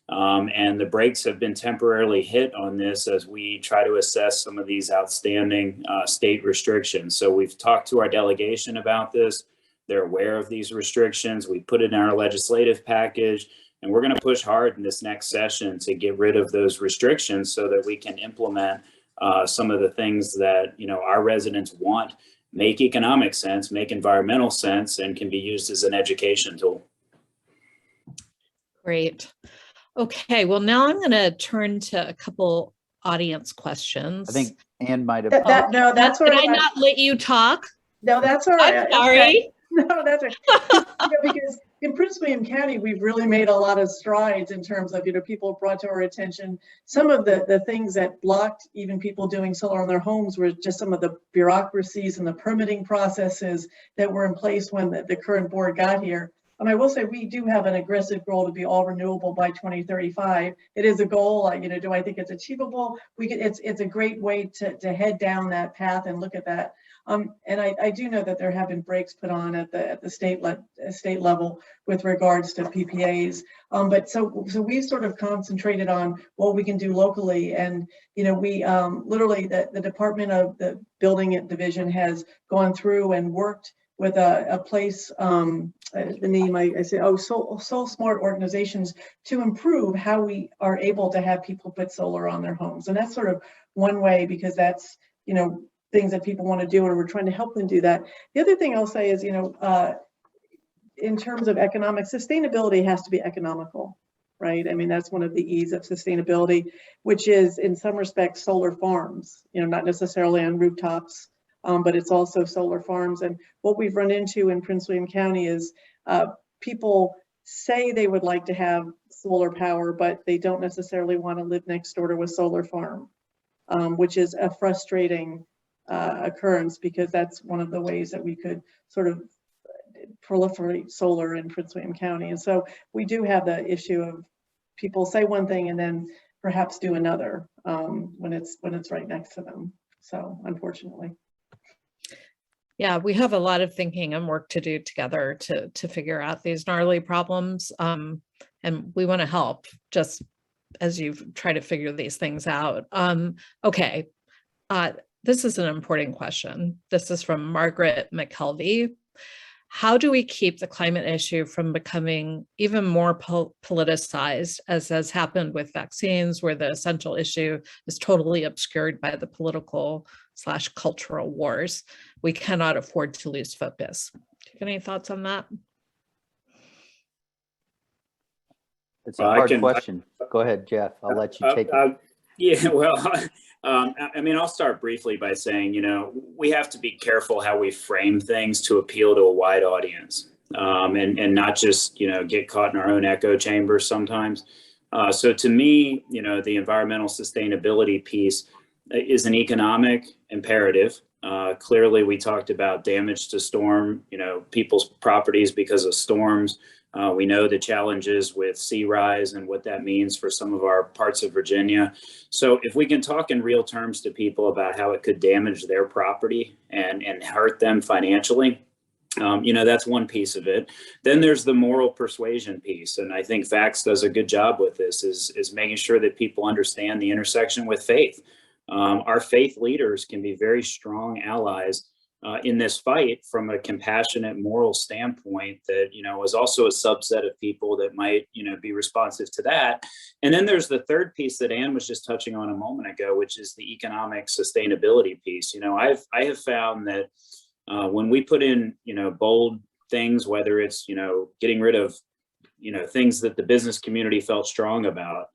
And the brakes have been temporarily hit on this as we try to assess some of these outstanding state restrictions. So we've talked to our delegation about this. They're aware of these restrictions. We put it in our legislative package, and we're going to push hard in this next session to get rid of those restrictions so that we can implement some of the things that our residents want, make economic sense, make environmental sense, and can be used as an education tool. Great. Okay, well, now I'm going to turn to a couple audience questions. I think Ann might have. That's Did I not let you talk? No, that's all right. I'm sorry. Okay. No, that's right. Because in Prince William County, we've really made a lot of strides in terms of, people brought to our attention some of the things that blocked even people doing solar on their homes were just some of the bureaucracies and the permitting processes that were in place when the current board got here. I will say we do have an aggressive goal to be all renewable by 2035. It is a goal. Do I think it's achievable? It's a great way to head down that path and look at that. And I do know that there have been brakes put on at the state level with regards to PPAs. But so we've sort of concentrated on what we can do locally. And, we literally the Department of the Building Division has gone through and worked with a place, the name I say, Soul Smart Organizations, to improve how we are able to have people put solar on their homes. And that's sort of one way, because that's, things that people want to do, and we're trying to help them do that. The other thing I'll say is, in terms of economic sustainability, has to be economical, right? I mean, that's one of the E's of sustainability, which is in some respects solar farms, not necessarily on rooftops, but it's also solar farms. And what we've run into in Prince William County is people say they would like to have solar power, but they don't necessarily want to live next door to a solar farm, which is a frustrating occurrence, because that's one of the ways that we could sort of proliferate solar in Prince William County. And so we do have the issue of people say one thing and then perhaps do another when it's right next to them. So unfortunately. Yeah, we have a lot of thinking and work to do together to figure out these gnarly problems. And we want to help just as you try to figure these things out. Okay. This is an important question. This is from Margaret McKelvey. How do we keep the climate issue from becoming even more politicized, as has happened with vaccines, where the essential issue is totally obscured by the political/cultural wars? We cannot afford to lose focus. Do you have any thoughts on that? It's a hard question. Go ahead, Jeff. I'll let you take it. Yeah, well, I'll start briefly by saying, we have to be careful how we frame things to appeal to a wide audience, and not just, get caught in our own echo chambers sometimes. So to me, the environmental sustainability piece is an economic imperative. Clearly, we talked about damage to storm, people's properties because of storms. We know the challenges with sea rise and what that means for some of our parts of Virginia. So if we can talk in real terms to people about how it could damage their property and hurt them financially, that's one piece of it. Then there's the moral persuasion piece. And I think FACS does a good job with this, is making sure that people understand the intersection with faith. Our faith leaders can be very strong allies in this fight from a compassionate, moral standpoint that, is also a subset of people that might, be responsive to that. And then there's the third piece that Anne was just touching on a moment ago, which is the economic sustainability piece. I have found that when we put in, bold things, whether it's, getting rid of, things that the business community felt strong about,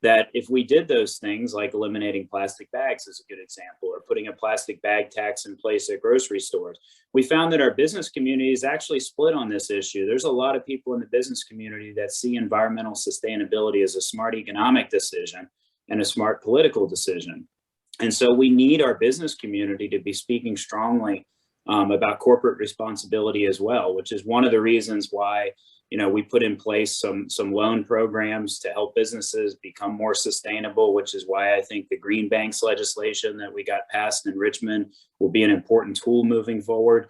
that if we did those things like eliminating plastic bags is a good example, or putting a plastic bag tax in place at grocery stores, we found that our business community is actually split on this issue. There's a lot of people in the business community that see environmental sustainability as a smart economic decision and a smart political decision. And so we need our business community to be speaking strongly about corporate responsibility as well, which is one of the reasons why we put in place some loan programs to help businesses become more sustainable, which is why I think the green banks legislation that we got passed in Richmond will be an important tool moving forward.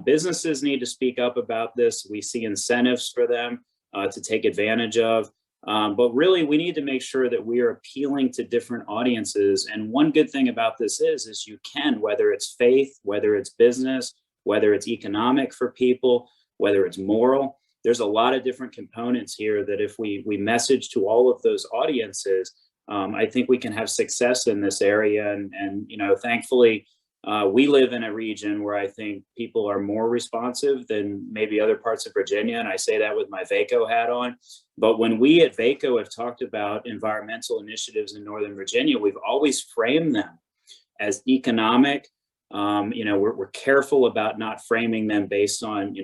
Businesses need to speak up about this. We see incentives for them to take advantage of. But really, we need to make sure that we are appealing to different audiences. And one good thing about this is you can, whether it's faith, whether it's business, whether it's economic for people, whether it's moral, there's a lot of different components here that if we message to all of those audiences, I think we can have success in this area. And thankfully, we live in a region where I think people are more responsive than maybe other parts of Virginia. And I say that with my VACO hat on. But when we at VACO have talked about environmental initiatives in Northern Virginia, we've always framed them as economic. We're careful about not framing them based on,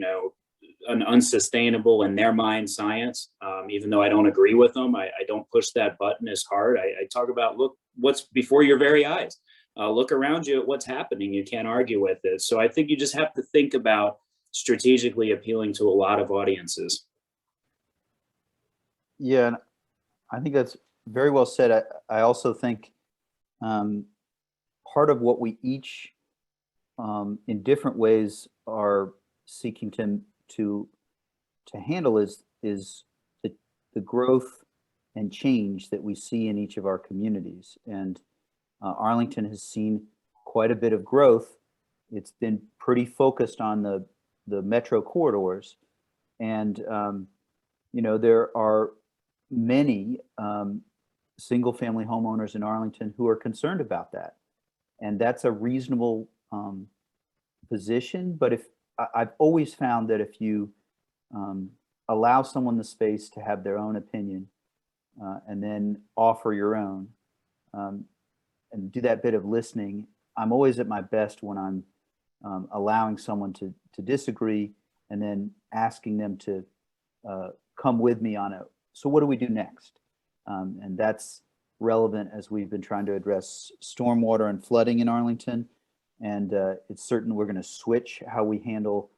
an unsustainable, in their mind, science. Even though I don't agree with them, I don't push that button as hard. I talk about, look, what's before your very eyes. Look around you at what's happening. You can't argue with it. So I think you just have to think about strategically appealing to a lot of audiences. Yeah, I think that's very well said. I also think part of what we each, in different ways, are seeking to handle is the growth and change that we see in each of our communities. And Arlington has seen quite a bit of growth. It's been pretty focused on the metro corridors. And, there are many single family homeowners in Arlington who are concerned about that. And that's a reasonable position. But I've always found that if you allow someone the space to have their own opinion and then offer your own and do that bit of listening, I'm always at my best when I'm allowing someone to disagree and then asking them to come with me on it. So what do we do next? And that's relevant as we've been trying to address stormwater and flooding in Arlington. And it's certain we're going to switch how we handle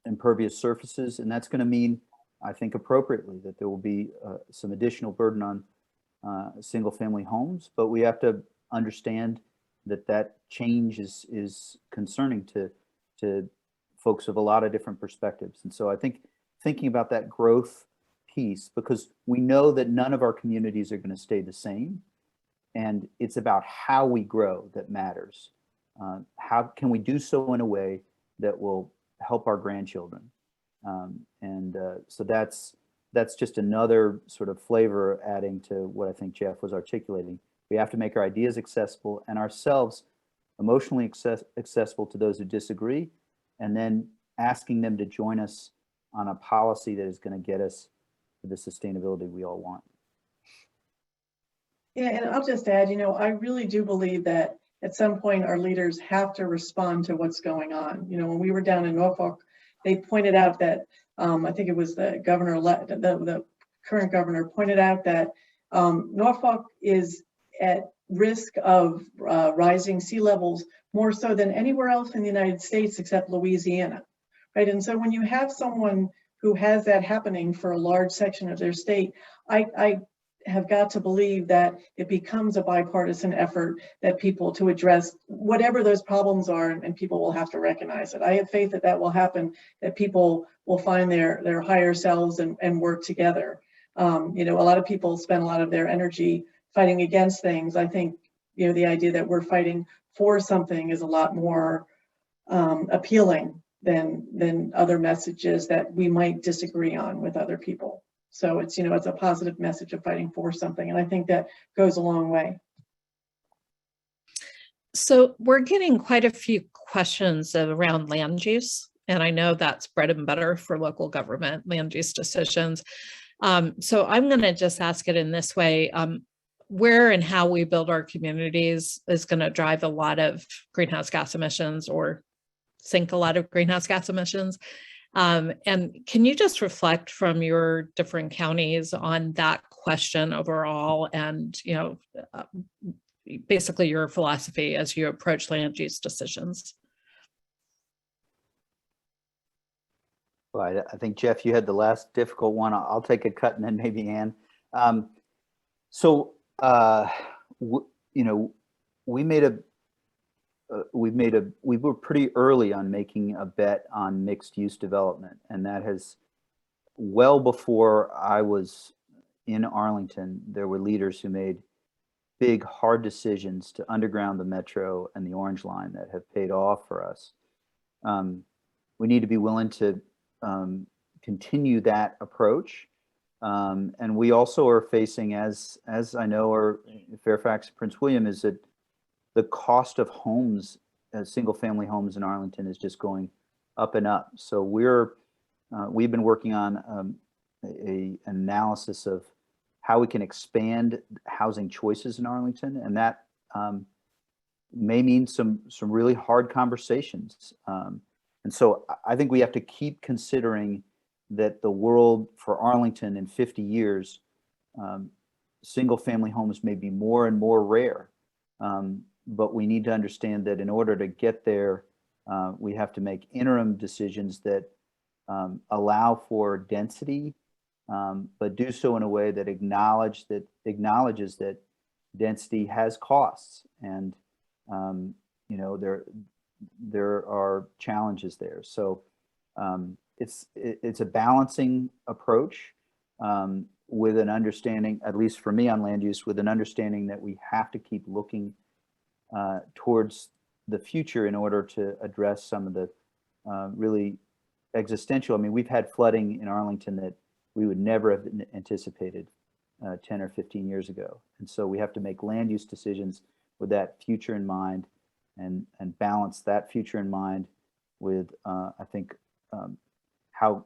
impervious surfaces. And that's going to mean, I think appropriately, that there will be some additional burden on single family homes. But we have to understand that change is concerning to folks of a lot of different perspectives. And so I think thinking about that growth piece, because we know that none of our communities are going to stay the same. And it's about how we grow that matters. How can we do so in a way that will help our grandchildren? So that's just another sort of flavor adding to what I think Jeff was articulating. We have to make our ideas accessible and ourselves emotionally accessible to those who disagree, and then asking them to join us on a policy that is going to get us to the sustainability we all want. Yeah, and I'll just add, I really do believe that at some point our leaders have to respond to what's going on. When we were down in Norfolk, they pointed out that, I think it was the governor, the current governor pointed out that Norfolk is at risk of rising sea levels more so than anywhere else in the United States except Louisiana, right? And so when you have someone who has that happening for a large section of their state, I have got to believe that it becomes a bipartisan effort that people to address whatever those problems are, and people will have to recognize it. I have faith that will happen, that people will find their higher selves and work together. A lot of people spend a lot of their energy fighting against things. I think, the idea that we're fighting for something is a lot more appealing than other messages that we might disagree on with other people. So it's, you know, it's a positive message of fighting for something. And I think that goes a long way. So we're getting quite a few questions around land use. And I know that's bread and butter for local government, land use decisions. So I'm going to just ask it in this way. Where and how we build our communities is going to drive a lot of greenhouse gas emissions or sink a lot of greenhouse gas emissions. And can you just reflect from your different counties on that question overall and, you know, basically your philosophy as you approach land use decisions? Well, I think, Jeff, you had the last difficult one. I'll take a cut and then maybe Ann. You know, we were pretty early on making a bet on mixed use development. And that has, well before I was in Arlington, there were leaders who made big, hard decisions to underground the metro and the Orange Line that have paid off for us. We need to be willing to continue that approach. And we also are facing, as I know, or Fairfax, Prince William, is that the cost of homes, single family homes in Arlington, is just going up and up. So we've been working on an analysis of how we can expand housing choices in Arlington, and that may mean some really hard conversations. And so I think we have to keep considering that the world for Arlington in 50 years, single family homes may be more and more rare. But we need to understand that in order to get there, we have to make interim decisions that allow for density, but do so in a way that acknowledges that density has costs, and you know, there are challenges there. So it's a balancing approach with an understanding, at least for me on land use, with an understanding that we have to keep looking towards the future in order to address some of the really existential. I mean, we've had flooding in Arlington that we would never have anticipated 10 or 15 years ago. And so we have to make land use decisions with that future in mind, and balance that future in mind with, I think, how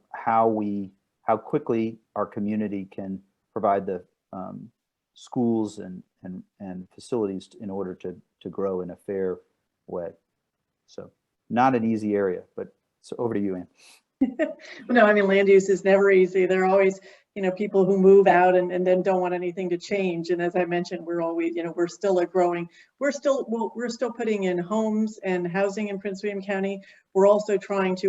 quickly our community can provide the schools and facilities in order to grow in a fair way. So not an easy area, but so over to you, Ann. No, I mean, land use is never easy. There are always, you know, people who move out and then don't want anything to change. And as I mentioned, we're always, you know, we're still putting in homes and housing in Prince William County. We're also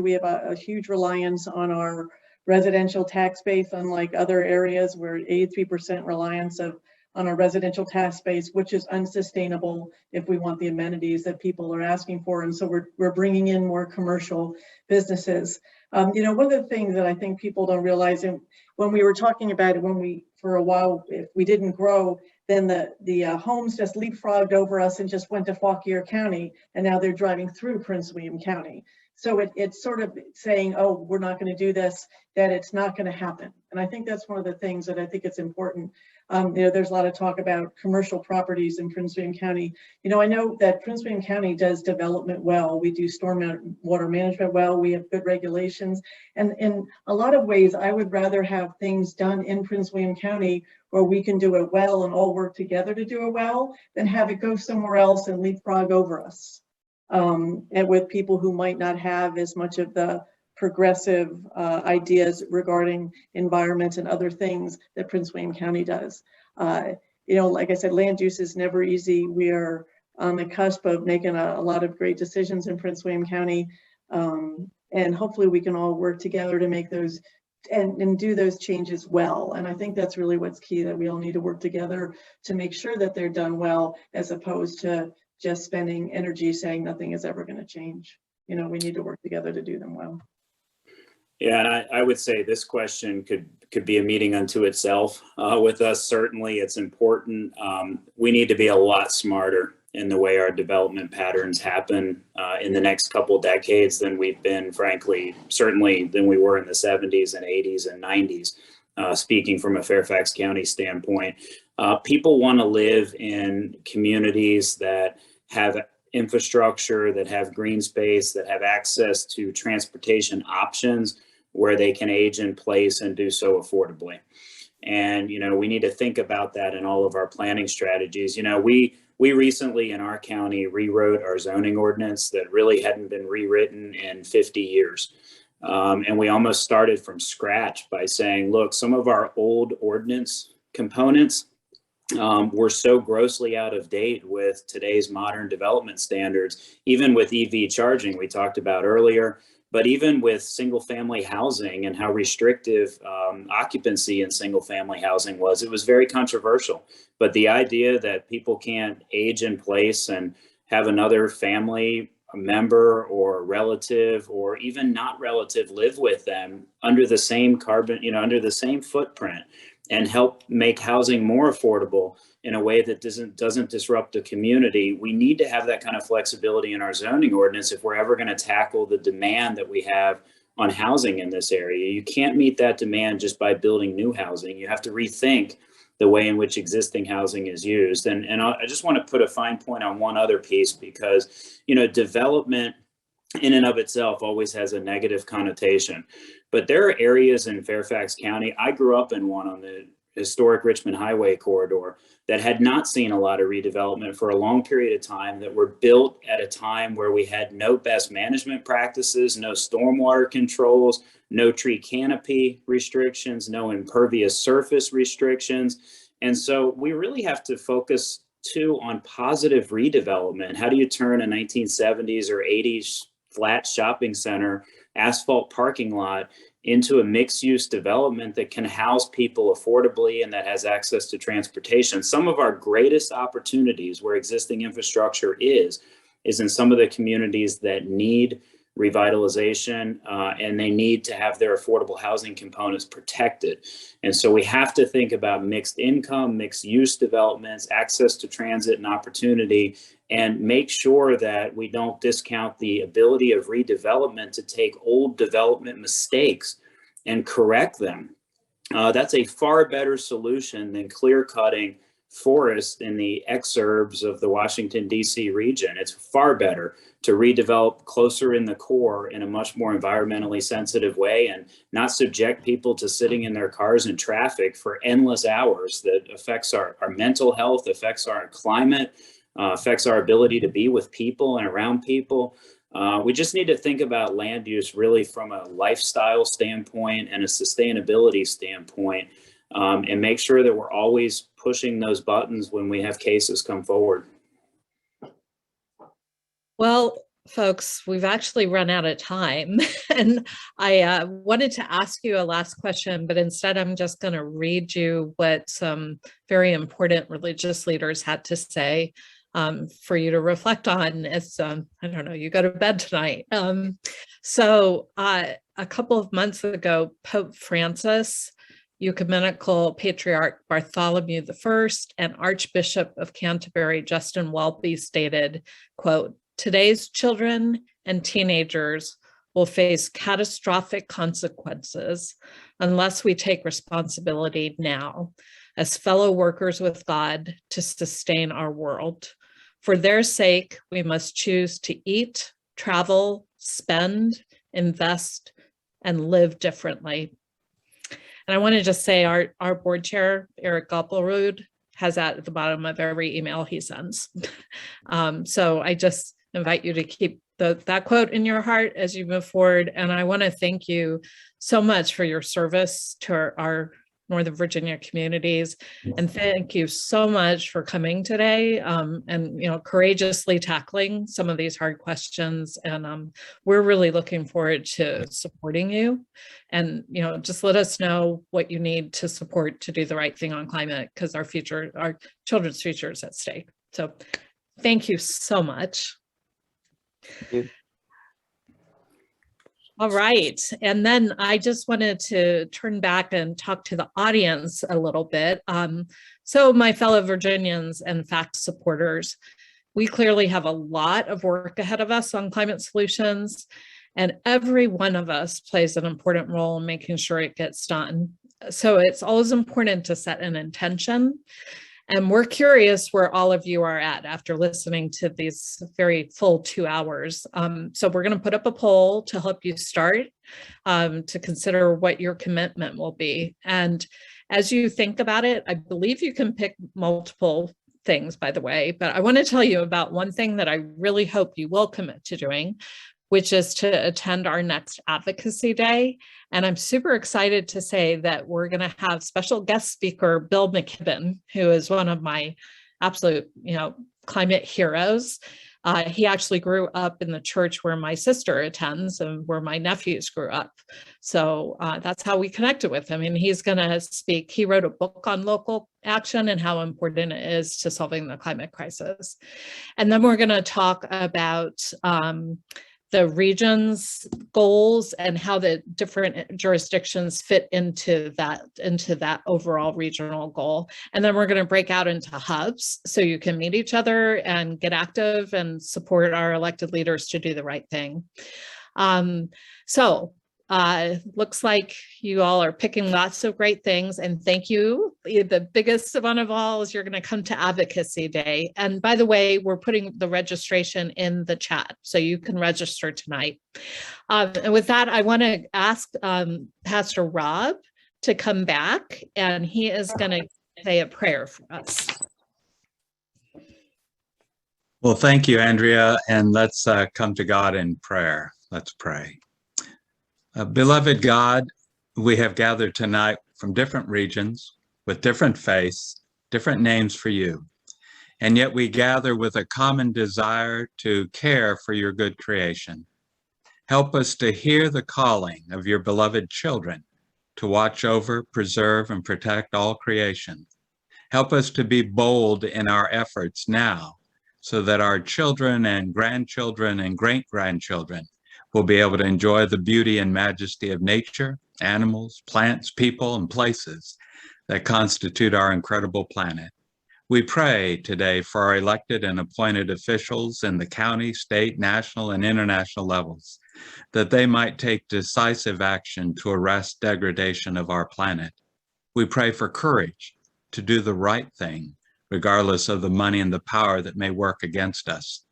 we have a huge reliance on our residential tax base, unlike other areas where 83% reliance on our residential tax base, which is unsustainable if we want the amenities that people are asking for. And so we're bringing in more commercial businesses. You know, one of the things that I think people don't realize, and when we were talking about it, for a while, if we didn't grow, then the homes just leapfrogged over us and just went to Fauquier County, and now they're driving through Prince William County. So it's sort of saying, oh, we're not going to do this, that it's not going to happen. And I think that's one of the things that I think it's important. You know, there's a lot of talk about commercial properties in Prince William County. You know, I know that Prince William County does development well. We do storm water management well. We have good regulations. And in a lot of ways, I would rather have things done in Prince William County where we can do it well and all work together to do it well, than have it go somewhere else and leapfrog over us. And with people who might not have as much of the progressive ideas regarding environment and other things that Prince William County does. You know, like I said, land use is never easy. We are on the cusp of making a lot of great decisions in Prince William County. And hopefully we can all work together to make those and do those changes well. And I think that's really what's key, that we all need to work together to make sure that they're done well, as opposed to just spending energy saying nothing is ever going to change. You know, we need to work together to do them well. Yeah, and I would say this question could be a meeting unto itself with us. Certainly, it's important. We need to be a lot smarter in the way our development patterns happen in the next couple decades than we've been, frankly, certainly than we were in the 70s and 80s and 90s. Speaking from a Fairfax County standpoint, people want to live in communities that have infrastructure, that have green space, that have access to transportation options where they can age in place and do so affordably. And, we need to think about that in all of our planning strategies. We recently in our county rewrote our zoning ordinance that really hadn't been rewritten in 50 years. And we almost started from scratch by saying, look, some of our old ordinance components were so grossly out of date with today's modern development standards, even with EV charging we talked about earlier, but even with single family housing and how restrictive occupancy in single family housing was. It was very controversial. But the idea that people can't age in place and have another family member or relative or even not relative live with them under the same under the same footprint and help make housing more affordable in a way that doesn't disrupt the community. We need to have that kind of flexibility in our zoning ordinance if we're ever going to tackle the demand that we have on housing in this area. You can't meet that demand just by building new housing. You have to rethink the way in which existing housing is used. And I just want to put a fine point on one other piece because, development in and of itself always has a negative connotation. But there are areas in Fairfax County, I grew up in one on the historic Richmond Highway corridor that had not seen a lot of redevelopment for a long period of time, that were built at a time where we had no best management practices, no stormwater controls, no tree canopy restrictions, no impervious surface restrictions. And so we really have to focus too on positive redevelopment. How do you turn a 1970s or 80s flat shopping center, asphalt parking lot into a mixed-use development that can house people affordably and that has access to transportation? Some of our greatest opportunities where existing infrastructure is in some of the communities that need revitalization and they need to have their affordable housing components protected. And so we have to think about mixed income, mixed use developments, access to transit and opportunity, and make sure that we don't discount the ability of redevelopment to take old development mistakes and correct them. That's a far better solution than clear cutting forest in the exurbs of the Washington, D.C. region. It's far better to redevelop closer in the core in a much more environmentally sensitive way and not subject people to sitting in their cars in traffic for endless hours. That affects our mental health, affects our climate, affects our ability to be with people and around people. We just need to think about land use really from a lifestyle standpoint and a sustainability standpoint, and make sure that we're always pushing those buttons when we have cases come forward. Well, folks, we've actually run out of time. And I wanted to ask you a last question, but instead I'm just going to read you what some very important religious leaders had to say for you to reflect on as, I don't know, you go to bed tonight. So a couple of months ago, Pope Francis, Ecumenical Patriarch Bartholomew I, and Archbishop of Canterbury, Justin Welby, stated, quote, "Today's children and teenagers will face catastrophic consequences unless we take responsibility now as fellow workers with God to sustain our world. For their sake, we must choose to eat, travel, spend, invest, and live differently." And I want to just say our board chair, Eric Goppelrud, has that at the bottom of every email he sends. So I just invite you to keep that quote in your heart as you move forward. And I want to thank you so much for your service to our Northern Virginia communities. And thank you so much for coming today and courageously tackling some of these hard questions. And we're really looking forward to supporting you. And just let us know what you need to support to do the right thing on climate, because our children's future is at stake. So thank you so much. Thank you. All right. And then I just wanted to turn back and talk to the audience a little bit. So my fellow Virginians and FACT supporters, We clearly have a lot of work ahead of us on climate solutions, and every one of us plays an important role in making sure it gets done. So it's always important to set an intention. And we're curious where all of you are at after listening to these very full 2 hours. So we're going to put up a poll to help you start to consider what your commitment will be. And as you think about it, I believe you can pick multiple things, by the way, but I want to tell you about one thing that I really hope you will commit to doing, which is to attend our next advocacy day. And I'm super excited to say that we're going to have special guest speaker Bill Mckibben, who is one of my absolute, climate heroes. He actually grew up in the church where my sister attends and where my nephews grew up. So that's how we connected with him. And he's going to speak. He wrote a book on local action and how important it is to solving the climate crisis. And then we're going to talk about the region's goals and how the different jurisdictions fit into that overall regional goal. And then we're going to break out into hubs so you can meet each other and get active and support our elected leaders to do the right thing. Looks like you all are picking lots of great things, and thank you. The biggest one of all is you're going to come to Advocacy Day. And by the way, we're putting the registration in the chat, so you can register tonight. And with that, I want to ask Pastor Rob to come back, and he is going to say a prayer for us. Well, thank you, Andrea, and let's come to God in prayer. Let's pray. Beloved God, we have gathered tonight from different regions with different faiths, different names for you, and yet we gather with a common desire to care for your good creation. Help us to hear the calling of your beloved children to watch over, preserve, and protect all creation. Help us to be bold in our efforts now so that our children and grandchildren and great-grandchildren will be able to enjoy the beauty and majesty of nature, animals, plants, people, and places that constitute our incredible planet. We pray today for our elected and appointed officials in the county, state, national, and international levels, that they might take decisive action to arrest degradation of our planet. We pray for courage to do the right thing, regardless of the money and the power that may work against us.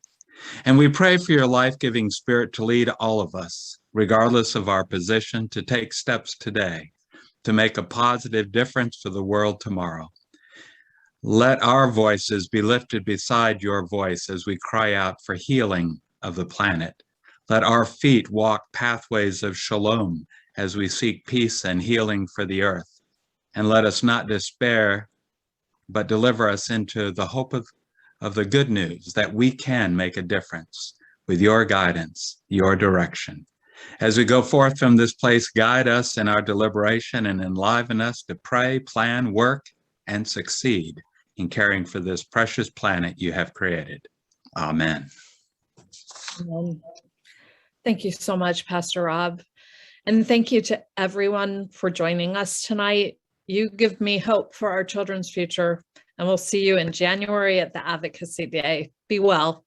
And we pray for your life-giving spirit to lead all of us, regardless of our position, to take steps today to make a positive difference for the world tomorrow. Let our voices be lifted beside your voice as we cry out for healing of the planet. Let our feet walk pathways of shalom as we seek peace and healing for the earth. And let us not despair, but deliver us into the hope of the good news that we can make a difference with your guidance, your direction. As we go forth from this place, guide us in our deliberation and enliven us to pray, plan, work, and succeed in caring for this precious planet you have created. Amen. Amen. Thank you so much, Pastor Rob. And thank you to everyone for joining us tonight. You give me hope for our children's future. And we'll see you in January at the Advocacy Day. Be well.